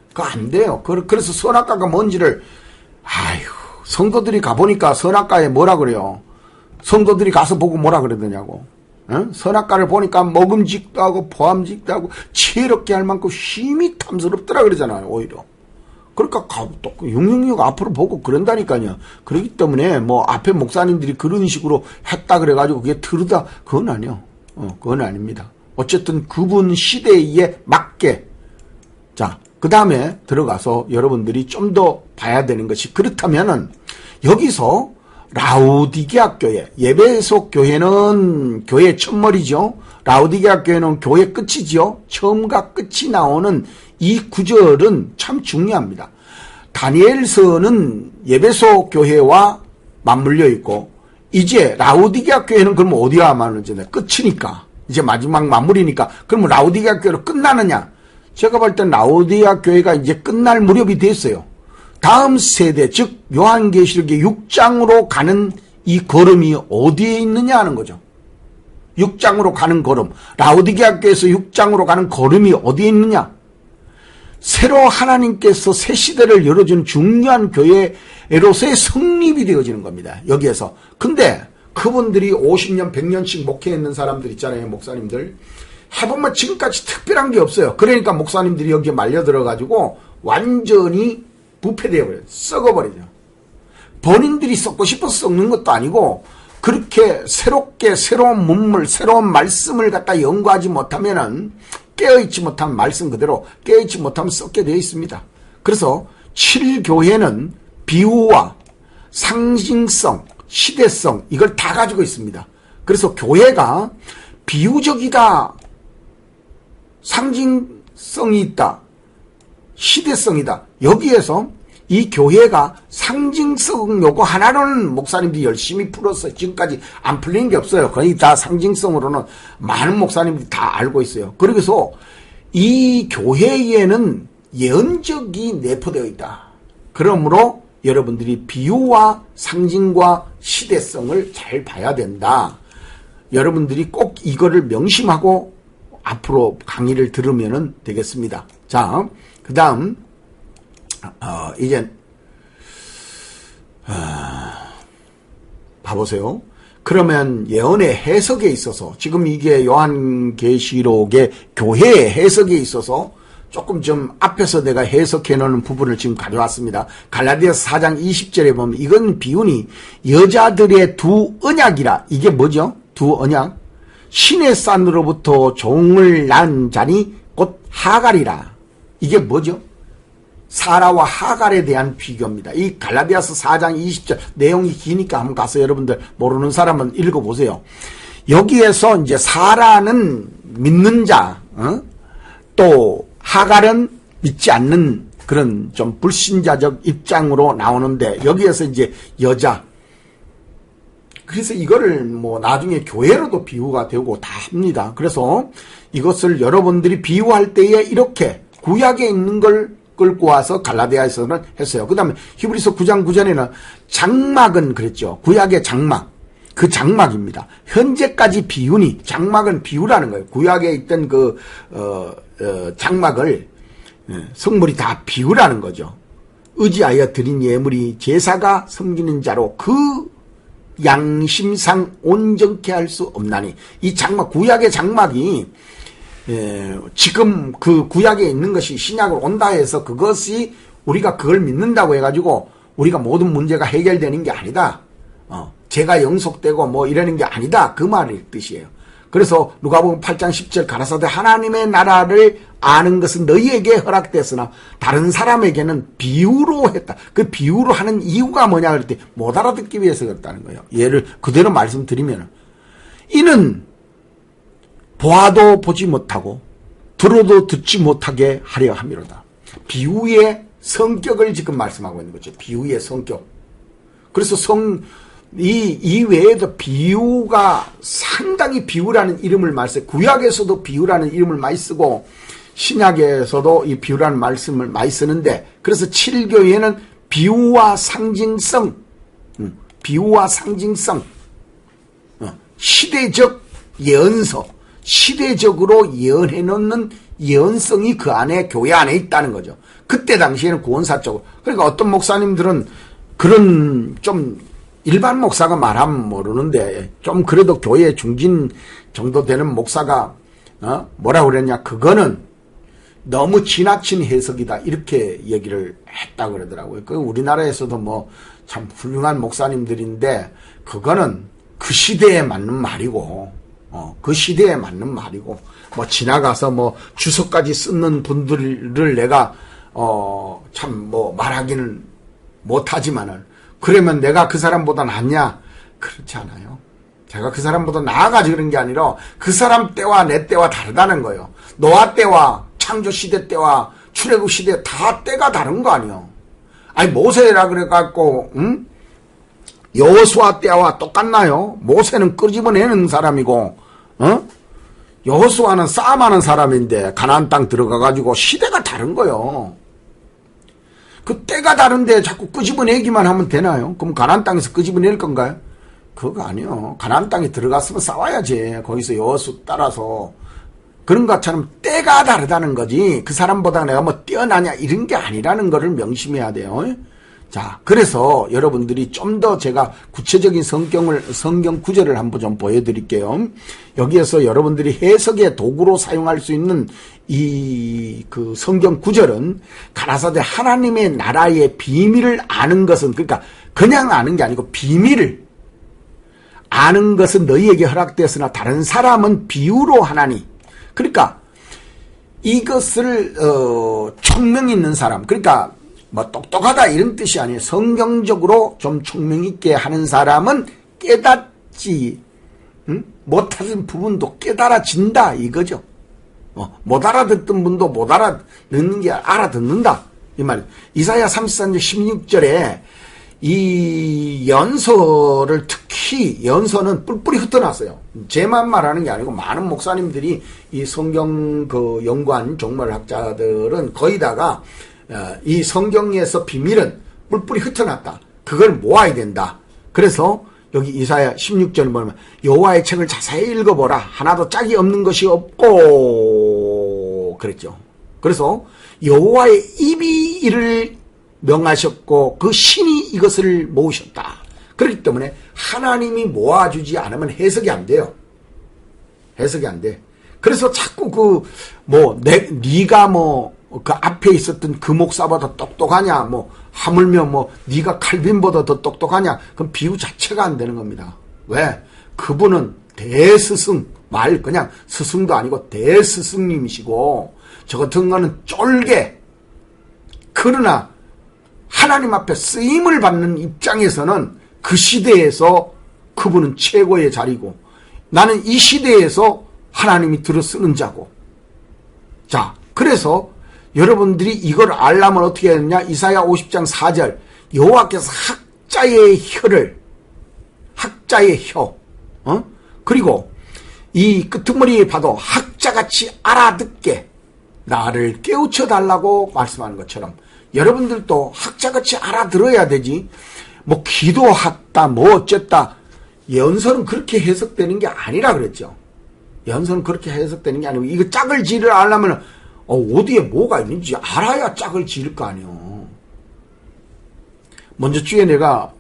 그거 안 돼요. 그래서 선악과가 뭔지를, 성도들이 가보니까 선악과에 뭐라 그래요? 성도들이 가서 보고 뭐라 그러더냐고. 선악과를 보니까 먹음직도 하고 포함직도 하고 지혜롭게 할 만큼 힘이 탐스럽더라 그러잖아요. 오히려. 그러니까 666 앞으로 보고 그런다니까요. 그렇기 때문에 앞에 목사님들이 그런 식으로 했다 그래가지고 그게 틀리다, 그건 아니요. 그건 아닙니다. 어쨌든 그분 시대에 맞게. 자, 그 다음에 들어가서 여러분들이 좀 더 봐야 되는 것이, 그렇다면은 여기서 라오디게아 교회, 예배소 교회는 교회 첫머리죠. 라오디게아 교회는 교회 끝이지요. 처음과 끝이 나오는 이 구절은 참 중요합니다. 다니엘서는 예배소 교회와 맞물려 있고, 이제 라오디게아 교회는 그럼 어디와 맞물려져? 끝이니까, 이제 마지막 마무리니까, 그러면 라오디게아 교회로 끝나느냐? 제가 볼 땐 라오디게아 교회가 이제 끝날 무렵이 됐어요. 다음 세대, 즉 요한계시록의 6장으로 가는 이 걸음이 어디에 있느냐 하는 거죠. 6장으로 가는 걸음, 라오디게아 교회에서 6장으로 가는 걸음이 어디에 있느냐? 새로 하나님께서 새 시대를 열어준 중요한 교회로서의 성립이 되어지는 겁니다. 여기에서. 근데 그분들이 50년, 100년씩 목회했는 사람들 있잖아요, 목사님들. 해보면 지금까지 특별한 게 없어요. 그러니까 목사님들이 여기에 말려들어가지고 완전히 부패되어버려요. 썩어버리죠. 본인들이 썩고 싶어서 썩는 것도 아니고 그렇게 새롭게 새로운 문물, 새로운 말씀을 갖다 연구하지 못하면은 깨어있지 못한 말씀 그대로 깨어있지 못하면 썩게 되어 있습니다. 그래서 7교회는 비유와 상징성, 시대성 이걸 다 가지고 있습니다. 그래서 교회가 비유적이다, 상징성이 있다, 시대성이다. 여기에서 이 교회가 상징성 요거 하나로는 목사님들이 열심히 풀었어요. 지금까지 안 풀린 게 없어요. 거의 다 상징성으로는 많은 목사님들이 다 알고 있어요. 그래서 이 교회에는 예언적이 내포되어 있다. 그러므로 여러분들이 비유와 상징과 시대성을 잘 봐야 된다. 여러분들이 꼭 이거를 명심하고 앞으로 강의를 들으면 되겠습니다. 자, 그 다음 이제 봐보세요. 그러면 예언의 해석에 있어서 지금 이게 요한계시록의 교회의 해석에 있어서 조금 좀 앞에서 내가 해석해 놓은 부분을 지금 가져왔습니다. 갈라디아서 4장 20절에 보면 이건 비유니 여자들의 두 언약이라. 이게 뭐죠? 두 언약. 신의 산으로부터 종을 낳은 자니 곧 하갈이라. 이게 뭐죠? 사라와 하갈에 대한 비교입니다. 이 갈라디아서 4장 20절 내용이 기니까 한번 가서 여러분들 모르는 사람은 읽어보세요. 여기에서 이제 사라는 믿는 자, 또 하갈은 믿지 않는 그런 좀 불신자적 입장으로 나오는데 여기에서 이제 여자. 그래서 이거를 뭐 나중에 교회로도 비유가 되고 다 합니다. 그래서 이것을 여러분들이 비유할 때에 이렇게 구약에 있는 걸 끌고 와서 갈라디아에서는 했어요. 그 다음에 히브리서 9장 9절에는 장막은 그랬죠. 구약의 장막. 그 장막입니다. 현재까지 비유니 장막은 비유라는 거예요. 구약에 있던 그 장막을 성물이 다 비유라는 거죠. 의지하여 드린 예물이 제사가 섬기는 자로 그 양심상 온전케 할 수 없나니. 이 장막, 구약의 장막이 지금 그 구약에 있는 것이 신약으로 온다 해서 그것이 우리가 그걸 믿는다고 해가지고 우리가 모든 문제가 해결되는 게 아니다. 죄가 영속되고 뭐 이러는 게 아니다. 그 말의 뜻이에요. 그래서 누가복음 8장 10절 가라사대 하나님의 나라를 아는 것은 너희에게 허락됐으나 다른 사람에게는 비유로 했다. 그 비유로 하는 이유가 뭐냐 그럴 때 못 알아듣기 위해서 그랬다는 거예요. 예를 그대로 말씀드리면 이는 보아도 보지 못하고 들어도 듣지 못하게 하려 함이로다. 비유의 성격을 지금 말씀하고 있는 거죠. 비유의 성격. 그래서 이 외에도 비유가 상당히 비유라는 이름을 많이 써요. 구약에서도 비유라는 이름을 많이 쓰고 신약에서도 이 비유라는 말씀을 많이 쓰는데 그래서 7교에는 비유와 상징성, 시대적 예언서, 시대적으로 예언해 놓는 예언성이 그 안에 교회 안에 있다는 거죠. 그때 당시에는 구원사적으로. 그러니까 어떤 목사님들은 그런 좀 일반 목사가 말하면 모르는데 좀 그래도 교회 중진 정도 되는 목사가 뭐라 그랬냐, 그거는 너무 지나친 해석이다 이렇게 얘기를 했다 그러더라고요. 그 우리나라에서도 뭐 참 훌륭한 목사님들인데 그거는 그 시대에 맞는 말이고 그 시대에 맞는 말이고 뭐 지나가서 뭐 주석까지 쓰는 분들을 내가 참 뭐 말하기는 못하지만은 그러면 내가 그 사람보다 낫냐? 그렇지 않아요. 제가 그 사람보다 나아가지 그런 게 아니라 그 사람 때와 내 때와 다르다는 거예요. 노아 때와 창조시대 때와 출애굽 시대 다 때가 다른 거 아니에요. 아니 모세라 그래갖고 여호수아 때와 똑같나요? 모세는 끄집어내는 사람이고 여호수아는 싸움하는 사람인데 가나안 땅 들어가가지고 시대가 다른 거예요. 그 때가 다른데 자꾸 끄집어내기만 하면 되나요? 그럼 가나안 땅에서 끄집어낼 건가요? 그거 아니요. 가나안 땅에 들어갔으면 싸워야지. 거기서 여호수 따라서. 그런 것처럼 때가 다르다는 거지. 그 사람보다 내가 뭐 뛰어나냐 이런 게 아니라는 거를 명심해야 돼요. 자, 그래서 여러분들이 좀 더 제가 구체적인 성경 구절을 한번 좀 보여드릴게요. 여기에서 여러분들이 해석의 도구로 사용할 수 있는 이 그 성경 구절은 가라사대 하나님의 나라의 비밀을 아는 것은, 그러니까 그냥 아는 게 아니고 비밀을 아는 것은 너희에게 허락되었으나 다른 사람은 비유로 하나니. 그러니까 이것을 총명 있는 사람, 그러니까 뭐 똑똑하다 이런 뜻이 아니에요. 성경적으로 좀 총명 있게 하는 사람은 깨닫지 못하는 부분도 깨달아진다 이거죠. 못 알아듣던 분도 못 알아듣는 게 알아듣는다 이 말이에요. 이사야 33장 16절에 이 연서를, 특히 연서는 뿔뿔이 흩어놨어요. 제만 말하는 게 아니고 많은 목사님들이 이 성경 그 연구한 종말학자들은 거의 다가 이 성경에서 비밀은 뿔뿔이 흩어놨다. 그걸 모아야 된다. 그래서 여기 이사야 16절을 보면 여호와의 책을 자세히 읽어보라. 하나도 짝이 없는 것이 없고 그랬죠. 그래서 여호와의 입이 이를 명하셨고 그 신이 이것을 모으셨다. 그렇기 때문에 하나님이 모아주지 않으면 해석이 안 돼요. 해석이 안 돼. 그래서 자꾸 네가 그 앞에 있었던 그 목사보다 똑똑하냐, 하물며 네가 칼빈보다 더 똑똑하냐, 그럼 비유 자체가 안 되는 겁니다. 왜? 그분은 대스승, 그냥 스승도 아니고 대스승님이시고, 저 같은 거는 쫄개. 그러나 하나님 앞에 쓰임을 받는 입장에서는 그 시대에서 그분은 최고의 자리고, 나는 이 시대에서 하나님이 들어 쓰는 자고. 자, 그래서 여러분들이 이걸 알려면 어떻게 해야 되느냐? 이사야 50장 4절 여호와께서 학자의 혀 그리고 이 끄트머리에 봐도 학자같이 알아듣게 나를 깨우쳐 달라고 말씀하는 것처럼 여러분들도 학자같이 알아들어야 되지. 기도했다 어쨌다, 연설은 그렇게 해석되는 게 아니라 그랬죠. 연설은 그렇게 해석되는 게 아니고 이거 짝을 지를 알려면 어디에 뭐가 있는지 알아야 짝을 지을 거 아니에요. 먼저 주에 내가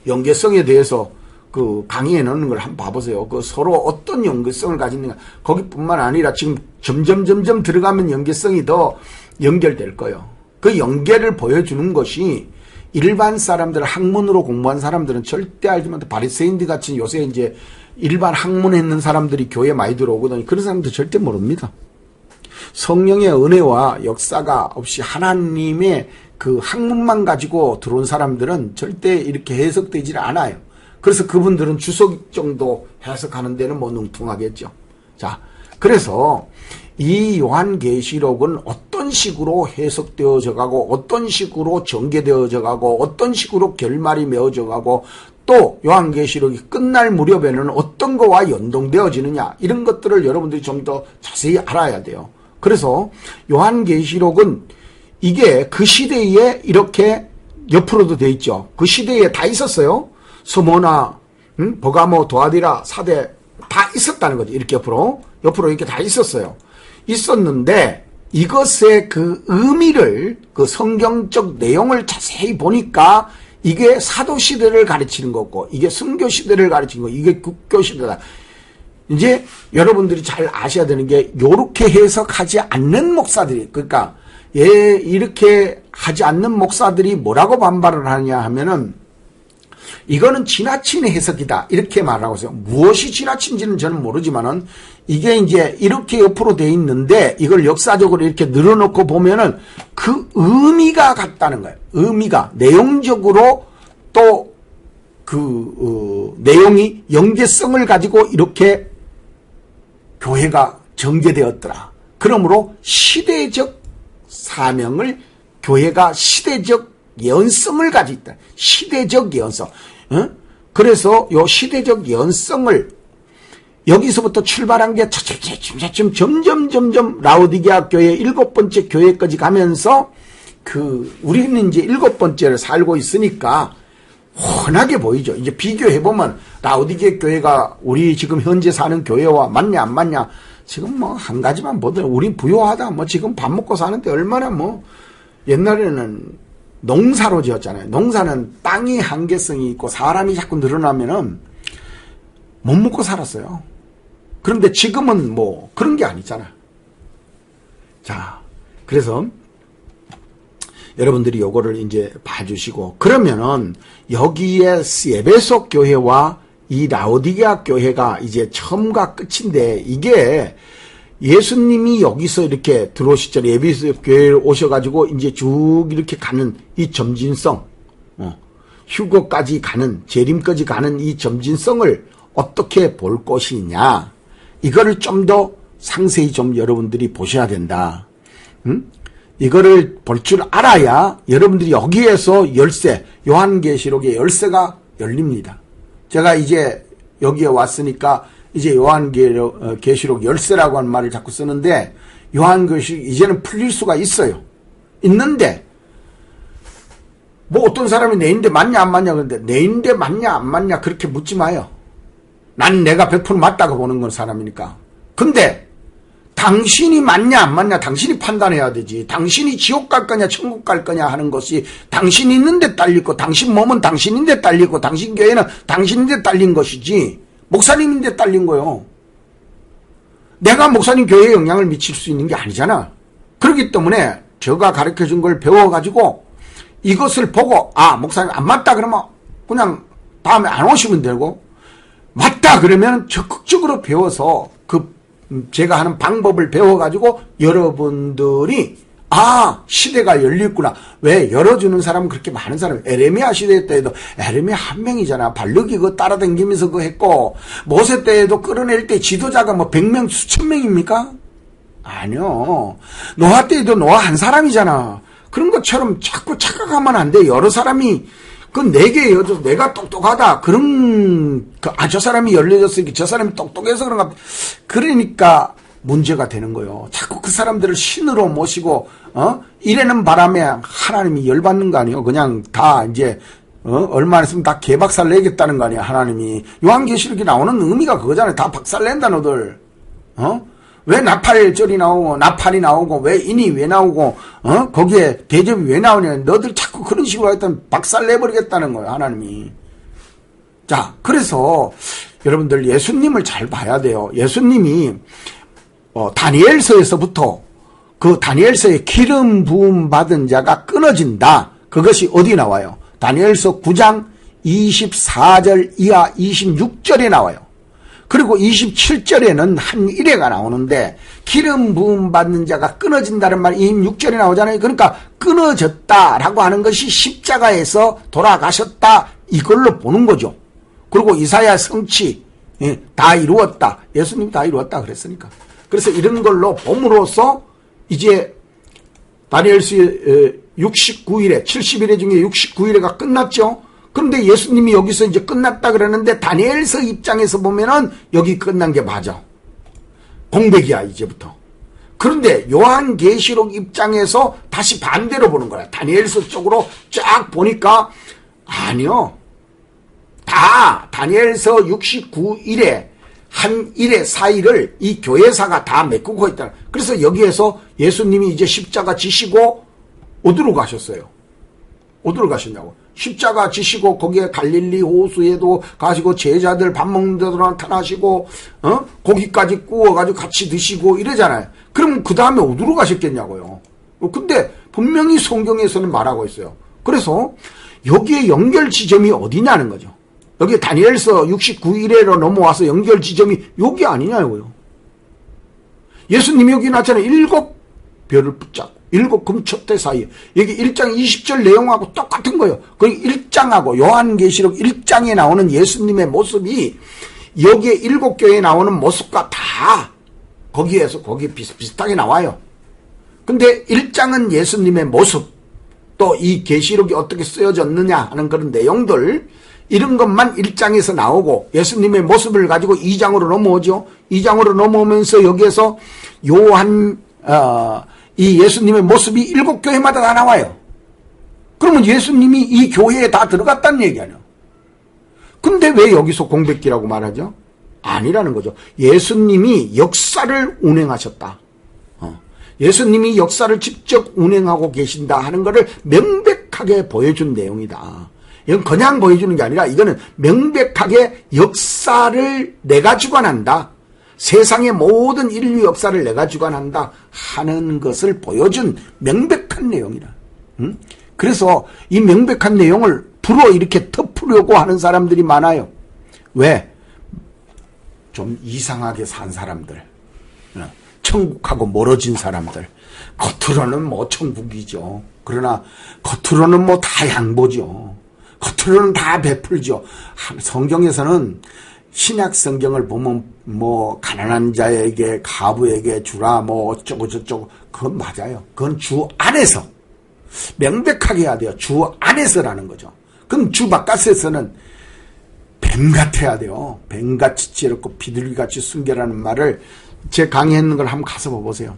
연계성에 대해서 그 강의해 놓는 걸 한번 봐보세요. 그 서로 어떤 연계성을 가지는가. 거기뿐만 아니라 지금 점점 들어가면 연계성이 더 연결될 거예요. 그 연계를 보여주는 것이 일반 사람들, 학문으로 공부한 사람들은 절대 알지 못해. 바리새인들 같이 요새 이제 일반 학문했는 사람들이 교회에 많이 들어오거든요. 그런 사람들 절대 모릅니다. 성령의 은혜와 역사가 없이 하나님의 그 학문만 가지고 들어온 사람들은 절대 이렇게 해석되질 않아요. 그래서 그분들은 주석 정도 해석하는 데는 능통하겠죠. 자, 그래서 이 요한계시록은 어떤 식으로 해석되어져 가고, 어떤 식으로 전개되어져 가고, 어떤 식으로 결말이 맺어져 가고, 또 요한계시록이 끝날 무렵에는 어떤 거와 연동되어지느냐, 이런 것들을 여러분들이 좀 더 자세히 알아야 돼요. 그래서 요한계시록은 이게 그 시대에 이렇게 옆으로도 돼 있죠. 그 시대에 다 있었어요. 스모나, 버가모, 도아디라, 사대 다 있었다는 거죠. 이렇게 옆으로 이렇게 다 있었어요. 있었는데 이것의 그 의미를, 그 성경적 내용을 자세히 보니까 이게 사도시대를 가르치는 거고, 이게 순교시대를 가르치는 거고, 이게 국교시대다. 이제 여러분들이 잘 아셔야 되는 게, 요렇게 해석하지 않는 목사들이, 그러니까 이렇게 하지 않는 목사들이 뭐라고 반발을 하냐 하면은, 이거는 지나친 해석이다, 이렇게 말하고 있어요. 무엇이 지나친지는 저는 모르지만은 이게 이제 이렇게 옆으로 돼 있는데 이걸 역사적으로 이렇게 늘어놓고 보면은 그 의미가 같다는 거예요. 의미가 내용적으로 또 그 내용이 연계성을 가지고 이렇게 교회가 전개되었더라. 그러므로 시대적 사명을, 교회가 시대적 연성을 가지고 있다. 시대적 연성. 그래서 요 시대적 연성을 여기서부터 출발한 게 차츰 점점 라오디게아 교회 7번째 교회까지 가면서 우리는 이제 7번째를 살고 있으니까 훤하게 보이죠. 이제 비교해보면 라오디게아 교회가 우리 지금 현재 사는 교회와 맞냐 안 맞냐, 지금 한 가지만 보더라도 우리 부유하다, 지금 밥 먹고 사는데 얼마나 옛날에는 농사로 지었잖아요. 농사는 땅이 한계성이 있고 사람이 자꾸 늘어나면은 못 먹고 살았어요. 그런데 지금은 뭐 그런 게 아니잖아. 자, 그래서 여러분들이 요거를 이제 봐주시고, 그러면은 여기에 에베소 교회와 이 라오디게아 교회가 이제 처음과 끝인데, 이게 예수님이 여기서 이렇게 들어오시잖아요. 에베소 교회에 오셔가지고 이제 쭉 이렇게 가는 이 점진성, 휴거까지 가는, 재림까지 가는 이 점진성을 어떻게 볼 것이냐, 이거를 좀 더 상세히 좀 여러분들이 보셔야 된다. 이거를 볼 줄 알아야 여러분들이 여기에서 열쇠, 요한계시록의 열쇠가 열립니다. 제가 이제 여기에 왔으니까 이제 요한계시록 열쇠라고 하는 말을 자꾸 쓰는데, 요한계시록 이제는 풀릴 수가 있어요. 있는데 뭐 어떤 사람이 내인데 맞냐 안 맞냐 그런데, 내인데 맞냐 안 맞냐 그렇게 묻지 마요. 난 내가 100% 맞다고 보는 건 사람이니까. 근데 당신이 맞냐 안 맞냐 당신이 판단해야 되지. 당신이 지옥 갈 거냐 천국 갈 거냐 하는 것이 당신 있는 데 딸리고, 당신 몸은 당신인데 딸리고, 당신 교회는 당신인데 딸린 것이지 목사님인데 딸린 거요. 내가 목사님 교회에 영향을 미칠 수 있는 게 아니잖아. 그렇기 때문에 제가 가르쳐준 걸 배워가지고 이것을 보고, 아 목사님 안 맞다 그러면 그냥 다음에 안 오시면 되고, 맞다 그러면 적극적으로 배워서 제가 하는 방법을 배워가지고 여러분들이, 아 시대가 열렸구나. 왜 열어주는 사람은 그렇게 많은 사람, 에레미야 시대 때에도 에레미야 한 명이잖아. 발르기 그거 따라다니면서 그거 했고, 모세 때에도 끌어낼 때 지도자가 뭐 100명 수천 명입니까? 아니요. 노아 때에도 노아 한 사람이잖아. 그런 것처럼 자꾸 착각하면 안 돼. 여러 사람이 그 내게 여줘서 내가 똑똑하다 그런 저 사람이 열려졌으니까 저 사람이 똑똑해서 그런가. 그러니까 문제가 되는 거예요. 자꾸 그 사람들을 신으로 모시고 이래는 바람에 하나님이 열받는 거 아니에요. 그냥 다 이제 얼마 안 있으면 다 개박살 내겠다는 거 아니야. 하나님이 요한계시록에 나오는 의미가 그거잖아요. 다 박살 낸다 너들. 왜 나팔절이 나오고 나팔이 나오고 왜 인이 왜 나오고 거기에 대접이 왜 나오냐. 너들 자꾸 그런 식으로 하여튼 박살 내버리겠다는 거예요. 하나님이. 자, 그래서 여러분들 예수님을 잘 봐야 돼요. 예수님이 다니엘서에서부터 그 다니엘서의 기름 부음 받은 자가 끊어진다. 그것이 어디 나와요? 다니엘서 9장 24절 이하 26절에 나와요. 그리고 27절에는 한 일회가 나오는데, 기름 부음 받는 자가 끊어진다는 말이 26절에 나오잖아요. 그러니까 끊어졌다라고 하는 것이 십자가에서 돌아가셨다, 이걸로 보는 거죠. 그리고 이사야 성취, 다 이루었다. 예수님이 다 이루었다 그랬으니까. 그래서 이런 걸로 봄으로써 이제 다니엘서 69일에 70일에 중에 69일에가 끝났죠. 그런데 예수님이 여기서 이제 끝났다 그러는데, 다니엘서 입장에서 보면은 여기 끝난 게 맞아. 공백이야 이제부터. 그런데 요한계시록 입장에서 다시 반대로 보는 거야. 다니엘서 쪽으로 쫙 보니까 아니요. 다 다니엘서 69일에 한 일의 사이를 이 교회사가 다 메꾸고 있다. 그래서 여기에서 예수님이 이제 십자가 지시고 어디로 가셨어요? 어디로 가셨냐고. 십자가 지시고 거기에 갈릴리 호수에도 가시고 제자들 밥 먹는 데도 나타나시고 고기까지 구워가지고 같이 드시고 이러잖아요. 그럼 그 다음에 어디로 가셨겠냐고요. 근데 분명히 성경에서는 말하고 있어요. 그래서 여기에 연결 지점이 어디냐는 거죠. 여기 다니엘서 69일에로 넘어와서 연결 지점이 여기 아니냐고요. 예수님이 여기 나왔잖아요. 7별을 붙잡고 7 금촛대 사이에. 여기 1장 20절 내용하고 똑같은 거예요. 그 1장하고 요한계시록 1장에 나오는 예수님의 모습이 여기에 7교회에 나오는 모습과 다 거기에서 거기 비슷비슷하게 나와요. 근데 1장은 예수님의 모습, 또 이 계시록이 어떻게 쓰여졌느냐 하는 그런 내용들, 이런 것만 1장에서 나오고 예수님의 모습을 가지고 2장으로 넘어오죠. 2장으로 넘어오면서 여기에서 이 예수님의 모습이 7교회마다 다 나와요. 그러면 예수님이 이 교회에 다 들어갔다는 얘기 아니에요. 근데 왜 여기서 공백기라고 말하죠? 아니라는 거죠. 예수님이 역사를 운행하셨다. 예수님이 역사를 직접 운행하고 계신다 하는 것을 명백하게 명백하게 보여준 내용이다. 이건 그냥 보여주는 게 아니라 이거는 명백하게 역사를 내가 주관한다. 세상의 모든 인류 역사를 내가 주관한다 하는 것을 보여준 명백한 내용이다. 그래서 이 명백한 내용을 불어 이렇게 덮으려고 하는 사람들이 많아요. 왜? 좀 이상하게 산 사람들, 천국하고 멀어진 사람들. 겉으로는 뭐 천국이죠. 그러나 겉으로는 뭐 다 양보죠. 겉으로는 다 베풀죠. 성경에서는 신약 성경을 보면 뭐 가난한 자에게 가부에게 주라 뭐 어쩌고 저쩌고 그건 맞아요. 그건 주 안에서 명백하게 해야 돼요. 주 안에서라는 거죠. 그럼 주 바깥에서는 뱀 같아야 돼요. 뱀같이 찌르고 비둘기같이 숨겨라는 말을 제 강의했는 걸 한번 가서 보세요.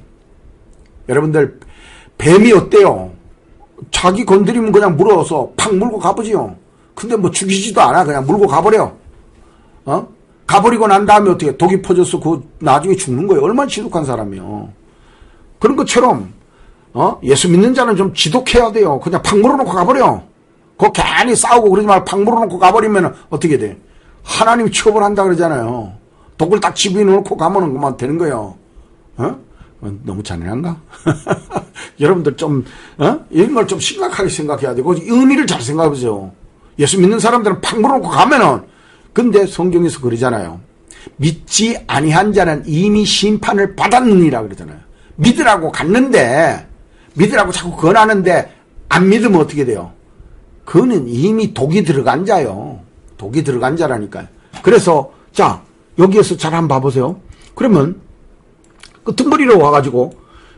여러분들 뱀이 어때요? 자기 건드리면 그냥 물어서 팍 물고 가보지요. 근데 뭐 죽이지도 않아. 그냥 물고 가버려. 가버리고 난 다음에 어떻게 독이 퍼져서 그 나중에 죽는 거예요. 얼마나 지독한 사람이요. 그런 것처럼 예수 믿는 자는 좀 지독해야 돼요. 그냥 팍 물어놓고 가버려. 그거 괜히 싸우고 그러지 말고 팍 물어놓고 가버리면 어떻게 돼? 하나님이 처벌한다 그러잖아요. 독을 딱 집어넣고 가면 그만 되는 거예요. 너무 잔인한가? 여러분들 좀 이런 걸 좀 심각하게 생각해야 되고 의미를 잘 생각해보세요. 예수 믿는 사람들은 팍 물어놓고 가면은 근데 성경에서 그러잖아요. 믿지 아니한 자는 이미 심판을 받았느니라 그러잖아요. 믿으라고 갔는데 믿으라고 자꾸 권하는데 안 믿으면 어떻게 돼요? 그거는 이미 독이 들어간 자요. 독이 들어간 자라니까요. 그래서 자 여기에서 잘 한번 봐보세요. 그러면 그 등거리로 와가지고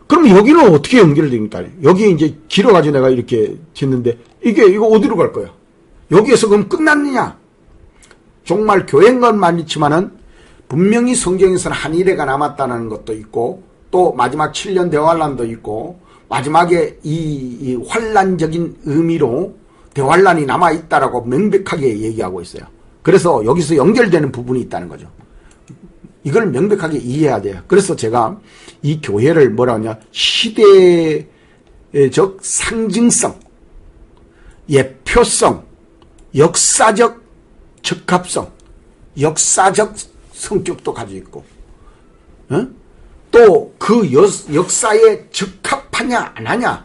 그럼 여기는 어떻게 연결됩니까? 여기 이제 길어가지고 내가 이렇게 짓는데 이거 어디로 갈 거야? 여기에서 그럼 끝났느냐? 정말 교회인 건 많지만은 분명히 성경에서는 한 일회가 남았다는 것도 있고 또 마지막 7년 대환란도 있고 마지막에 이 환란적인 의미로 대환란이 남아있다라고 명백하게 얘기하고 있어요. 그래서 여기서 연결되는 부분이 있다는 거죠. 이걸 명백하게 이해해야 돼요. 그래서 제가 이 교회를 뭐라 하냐 시대적 상징성, 예표성, 역사적 적합성, 역사적 성격도 가지고 있고 또 그 역사에 적합하냐 안 하냐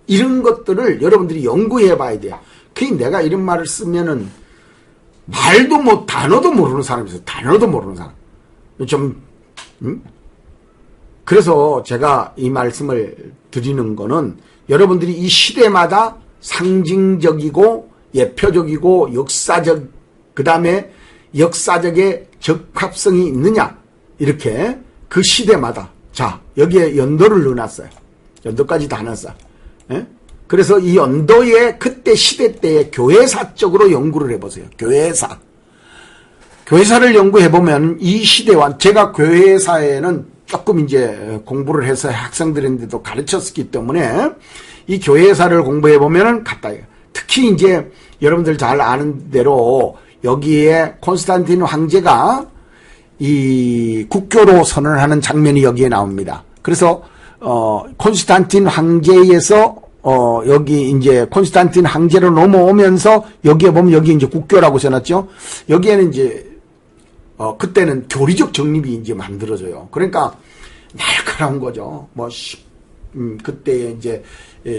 이런 것들을 여러분들이 연구해 봐야 돼요. 그게 내가 이런 말을 쓰면은 말도 뭐 단어도 모르는 사람이 있어요. 단어도 모르는 사람. 좀 그래서 제가 이 말씀을 드리는 거는 여러분들이 이 시대마다 상징적이고 예표적이고 역사적 그 다음에 역사적의 적합성이 있느냐 이렇게 그 시대마다 자 여기에 연도를 넣어놨어요. 연도까지 다 넣었어요. 예? 그래서 이 연도의 그때 시대 때의 교회사적으로 연구를 해보세요. 교회사를 연구해보면 이 시대와 제가 교회사에는 조금 이제 공부를 해서 학생들인데도 가르쳤기 때문에 이 교회사를 공부해보면 같다. 특히 이제 여러분들 잘 아는 대로 여기에 콘스탄틴 황제가 이 국교로 선언하는 장면이 여기에 나옵니다. 그래서 콘스탄틴 황제에서 여기 이제 콘스탄틴 황제로 넘어오면서 여기에 보면 여기 이제 국교라고 써놨죠. 여기에는 이제 그때는 교리적 정립이 이제 만들어져요. 그러니까 날카로운 거죠. 뭐 그때 이제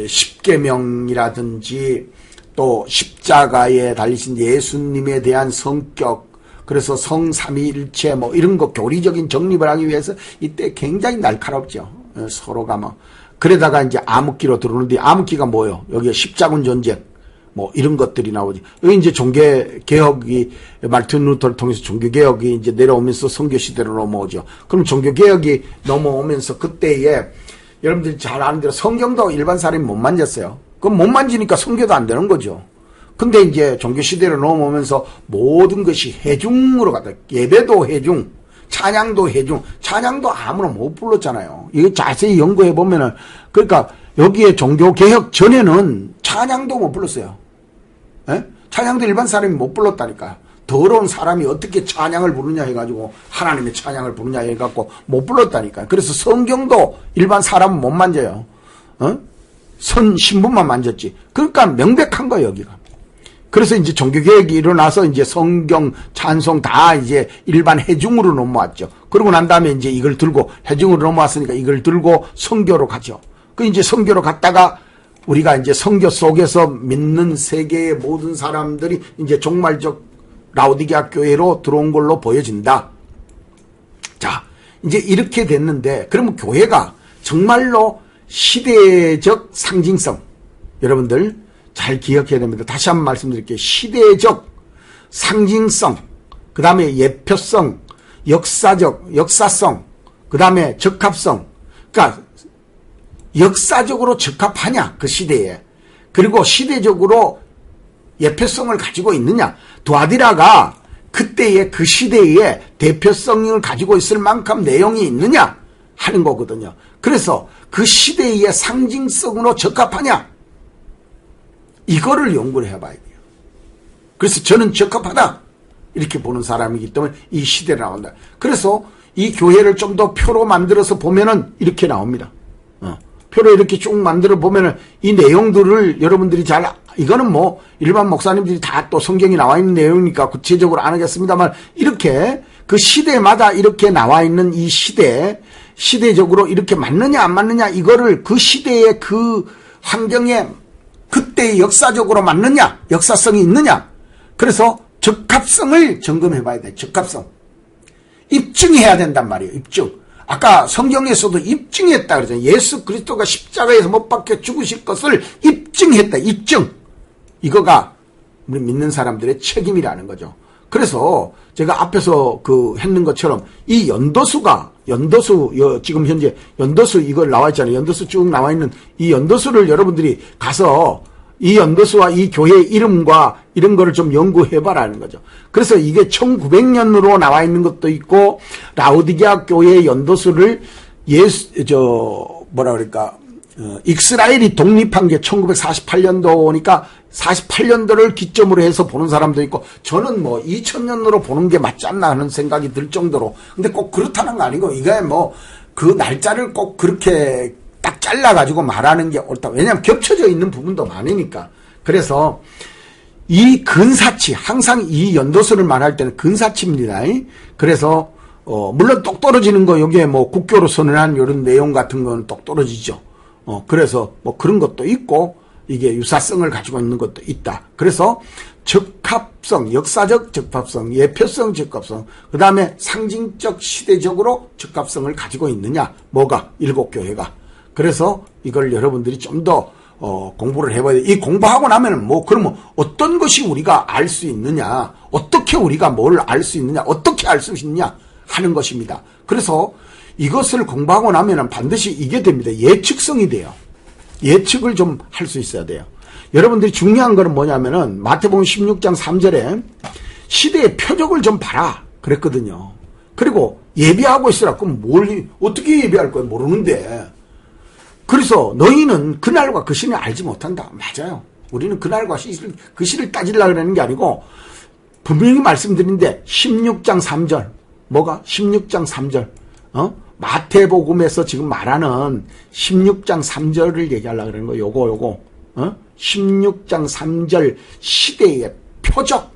십계명이라든지 또 십자가에 달리신 예수님에 대한 성격, 그래서 성삼위일체 뭐 이런 거 교리적인 정립을 하기 위해서 이때 굉장히 날카롭죠. 서로가 뭐 그러다가 이제 암흑기로 들어오는데 암흑기가 뭐예요? 여기에 십자군 전쟁 뭐 이런 것들이 나오지. 여기 이제 종교 개혁이 마르틴 루터를 통해서 종교 개혁이 이제 내려오면서 선교 시대로 넘어오죠. 그럼 종교 개혁이 넘어오면서 그때에 여러분들이 잘 아는 대로 성경도 일반 사람이 못 만졌어요. 그럼 못 만지니까 선교도 안 되는 거죠. 근데 이제 종교 시대로 넘어오면서 모든 것이 해중으로 갔다. 예배도 해중, 찬양도 해중. 찬양도 아무나 못 불렀잖아요. 이거 자세히 연구해 보면은 그러니까 여기에 종교 개혁 전에는 찬양도 못 불렀어요. 예? 찬양도 일반 사람이 못 불렀다니까요. 더러운 사람이 어떻게 찬양을 부르냐 해가지고 하나님의 찬양을 부르냐 해갖고 못 불렀다니까요. 그래서 성경도 일반 사람은 못 만져요. 신분만 만졌지. 그러니까 명백한 거예요, 여기가. 그래서 이제 종교개혁이 일어나서 이제 성경, 찬송 다 이제 일반 해중으로 넘어왔죠. 그러고 난 다음에 이제 이걸 들고, 해중으로 넘어왔으니까 이걸 들고 성교로 가죠. 그 이제 성교로 갔다가 우리가 이제 성교 속에서 믿는 세계의 모든 사람들이 이제 종말적 라오디게아 교회로 들어온 걸로 보여진다. 자, 이제 이렇게 됐는데, 그러면 교회가 정말로 시대적 상징성, 여러분들 잘 기억해야 됩니다. 다시 한번 말씀드릴게요. 시대적 상징성, 그 다음에 예표성, 역사성, 그 다음에 적합성. 그러니까 역사적으로 적합하냐, 그 시대에. 그리고 시대적으로 예표성을 가지고 있느냐. 두아디라가 그때의 그 시대에 대표성을 가지고 있을 만큼 내용이 있느냐 하는 거거든요. 그래서 그 시대의 상징성으로 적합하냐, 이거를 연구를 해봐야 돼요. 그래서 저는 적합하다 이렇게 보는 사람이기 때문에 이 시대를 나온다. 그래서 이 교회를 좀 더 표로 만들어서 보면은 이렇게 나옵니다. 표로 이렇게 쭉 만들어 보면은 이 내용들을 여러분들이 이거는 뭐 일반 목사님들이 다 또 성경이 나와 있는 내용이니까 구체적으로 안 하겠습니다만, 이렇게 그 시대마다 이렇게 나와 있는 이 시대적으로 이렇게 맞느냐 안 맞느냐, 이거를 그 시대의 그 환경에 그때 역사적으로 맞느냐, 역사성이 있느냐. 그래서 적합성을 점검해 봐야 돼. 적합성. 입증해야 된단 말이에요. 입증. 아까 성경에서도 입증했다 그러잖아요. 예수 그리스도가 십자가에서 못 박혀 죽으실 것을 입증했다. 입증. 이거가 우리 믿는 사람들의 책임이라는 거죠. 그래서 제가 앞에서 했는 것처럼 이 연도수 지금 현재 연도수 이거 나와 있잖아요. 연도수 쭉 나와 있는 이 연도수를 여러분들이 가서 이 연도수와 이 교회 이름과 이런 거를 좀 연구해봐라는 거죠. 그래서 이게 1900년으로 나와 있는 것도 있고, 라오디게아 교회의 연도수를 이스라엘이 독립한 게 1948년도니까 48년도를 기점으로 해서 보는 사람도 있고, 저는 뭐 2000년으로 보는 게 맞지 않나 하는 생각이 들 정도로. 근데 꼭 그렇다는 거 아니고, 이게 뭐 그 날짜를 꼭 그렇게 딱 잘라가지고 말하는 게 옳다. 왜냐하면 겹쳐져 있는 부분도 많으니까. 그래서 이 근사치, 항상 이 연도수를 말할 때는 근사치입니다. 그래서 물론 똑 떨어지는 거, 여기에 뭐 국교로 선언한 이런 내용 같은 거는 똑 떨어지죠. 그래서 뭐 그런 것도 있고, 이게 유사성을 가지고 있는 것도 있다. 그래서 적합성, 역사적 적합성, 예표성 적합성, 그 다음에 상징적 시대적으로 적합성을 가지고 있느냐. 뭐가? 일곱 교회가. 그래서 이걸 여러분들이 좀 더 공부를 해봐야 돼. 이 공부하고 나면은 그러면 어떤 것이 우리가 알 수 있느냐, 어떻게 우리가 뭘 알 수 있느냐, 어떻게 알 수 있느냐 하는 것입니다. 그래서 이것을 공부하고 나면은 반드시 이게 됩니다. 예측성이 돼요. 예측을 좀 할 수 있어야 돼요. 여러분들이 중요한 거는 뭐냐면은 마태복음 16장 3절에 시대의 표적을 좀 봐라 그랬거든요. 그리고 예비하고 있으라. 그럼 어떻게 예비할 거야? 모르는데. 그래서 너희는 그날과 그 시를 알지 못한다. 맞아요. 우리는 그날과 그 시를 따지려고 그러는 게 아니고, 분명히 말씀드린데 16장 3절. 뭐가? 16장 3절. 마태복음에서 지금 말하는 16장 3절을 얘기하려고 그러는 거예요. 요거. 16장 3절 시대의 표적.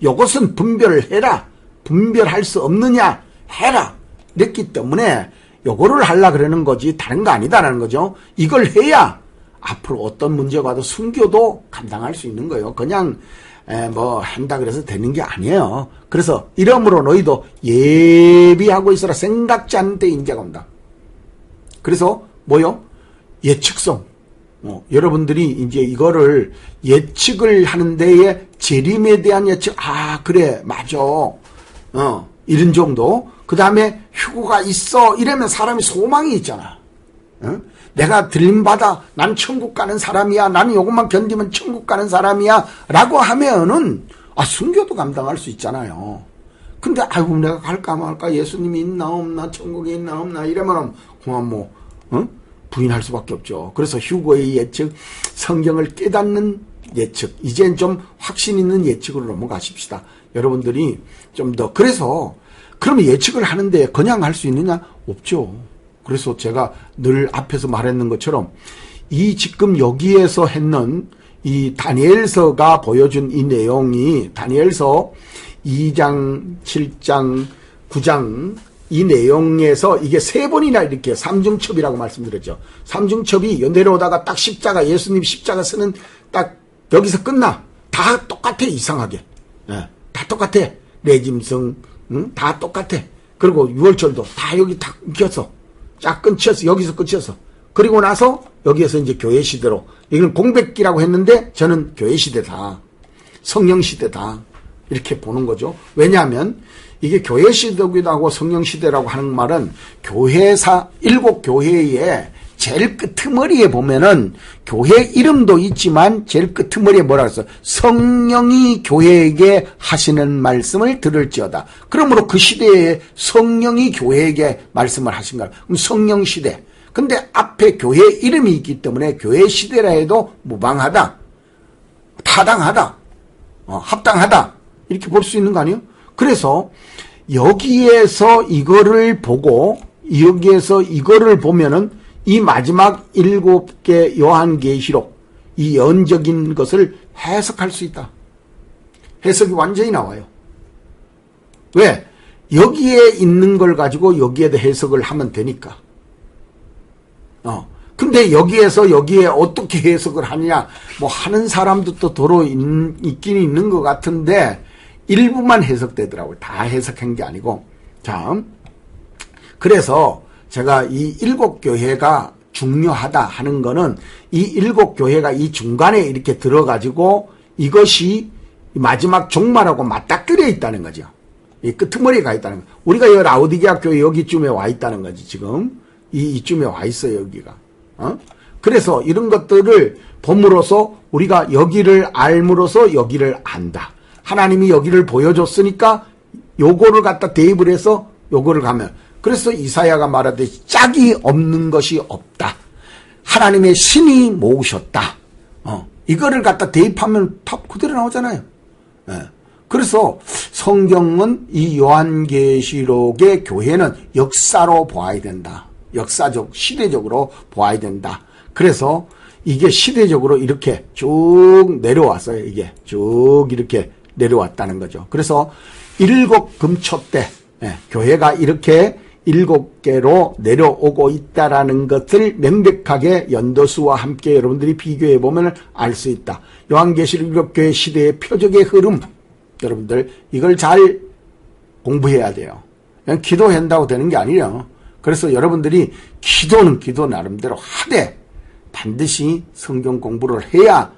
요것은 분별을 해라. 분별할 수 없느냐? 해라. 이랬기 때문에 요거를 하려고 그러는 거지 다른 거 아니다라는 거죠. 이걸 해야 앞으로 어떤 문제가 와도 순교도 감당할 수 있는 거예요. 그냥 한다 그래서 되는 게 아니에요. 그래서 이러므로 너희도 예비하고 있어라. 생각지 않은 때 인자가 온다. 그래서 예측성. 여러분들이 이제 이거를 예측을 하는 데에 재림에 대한 예측, 그래, 맞아. 이런 정도. 그 다음에 휴거가 있어. 이러면 사람이 소망이 있잖아. 내가 들림받아. 난 천국 가는 사람이야. 나는 요것만 견디면 천국 가는 사람이야. 라고 하면은, 순교도 감당할 수 있잖아요. 근데, 내가 갈까 말까? 예수님이 있나 없나? 천국에 있나 없나? 이러면, 그만 부인할 수밖에 없죠. 그래서 휴거의 예측, 성경을 깨닫는 예측, 이젠 좀 확신 있는 예측으로 넘어가십시다. 여러분들이 좀 더, 그러면 예측을 하는데 그냥 할 수 있느냐? 없죠. 그래서 제가 늘 앞에서 말했는 것처럼 이 지금 여기에서 했는 이 다니엘서가 보여준 이 내용이 다니엘서 2장, 7장, 9장 이 내용에서 이게 세 번이나 이렇게 삼중첩이라고 말씀드렸죠. 삼중첩이 내려오다가 딱 십자가, 예수님 십자가 쓰는 딱 여기서 끝나. 다 똑같아, 이상하게. 예, 다 똑같아. 내짐승, 다 똑같아. 그리고 6월절도 다 여기 다 꼈어. 쫙 끊쳤어. 여기서 끝이었어. 그리고 나서 여기에서 이제 교회 시대로. 이건 공백기라고 했는데 저는 교회 시대다. 성령 시대다. 이렇게 보는 거죠. 왜냐하면 이게 교회 시대기도 하고 성령 시대라고 하는 말은 교회사, 7교회에 제일 끄트머리에 보면은 교회 이름도 있지만 제일 끄트머리에 뭐라 그랬어? 성령이 교회에게 하시는 말씀을 들을지어다. 그러므로 그 시대에 성령이 교회에게 말씀을 하신 거야. 그럼 성령 시대. 근데 앞에 교회 이름이 있기 때문에 교회 시대라 해도 무방하다. 타당하다. 합당하다. 이렇게 볼 수 있는 거 아니에요? 그래서 여기에서 이거를 보고 여기에서 이거를 보면은 이 마지막 7개 요한계시록 이 연적인 것을 해석할 수 있다. 해석이 완전히 나와요. 왜? 여기에 있는 걸 가지고 여기에다 해석을 하면 되니까. 근데 여기에서 여기에 어떻게 해석을 하느냐 뭐 하는 사람도 또 도로 있긴 있는 것 같은데 일부만 해석되더라고요. 다 해석한 게 아니고. 자, 그래서 제가 이 7교회가 중요하다 하는 거는 이 7교회가 이 중간에 이렇게 들어가지고 이것이 마지막 종말하고 맞닥뜨려 있다는 거죠. 이 끄트머리에 가 있다는 거. 우리가 이 라오디게아 교회 여기쯤에 와 있다는 거지, 지금. 이쯤에 와 있어요, 여기가. 그래서 이런 것들을 봄으로써 우리가 여기를 알므로써 여기를 안다. 하나님이 여기를 보여줬으니까 요거를 갖다 대입을 해서 요거를 가면 그래서 이사야가 말하듯이 짝이 없는 것이 없다. 하나님의 신이 모으셨다. 이거를 갖다 대입하면 탑 그대로 나오잖아요. 예. 그래서 성경은 이 요한계시록의 교회는 역사로 보아야 된다. 역사적, 시대적으로 보아야 된다. 그래서 이게 시대적으로 이렇게 쭉 내려왔어요. 이게 쭉 이렇게 내려왔다는 거죠. 그래서 7금초 때 교회가 이렇게 7개로 내려오고 있다라는 것을 명백하게 연도수와 함께 여러분들이 비교해 보면 알 수 있다. 요한계시록 7교회 시대의 표적의 흐름, 여러분들 이걸 잘 공부해야 돼요. 그냥 기도한다고 되는 게 아니에요. 그래서 여러분들이 기도는 기도 나름대로 하되 반드시 성경 공부를 해야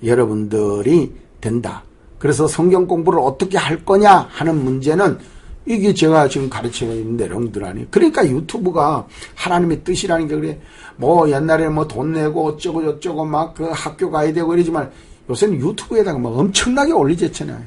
여러분들이 된다. 그래서 성경 공부를 어떻게 할 거냐 하는 문제는 이게 제가 지금 가르치고 있는 내용들 아니에요. 그러니까 유튜브가 하나님의 뜻이라는 게 그래. 뭐 옛날에 뭐 돈 내고 어쩌고 저쩌고 막 그 학교 가야 되고 이러지만 요새는 유튜브에다가 뭐 엄청나게 올리잖아요.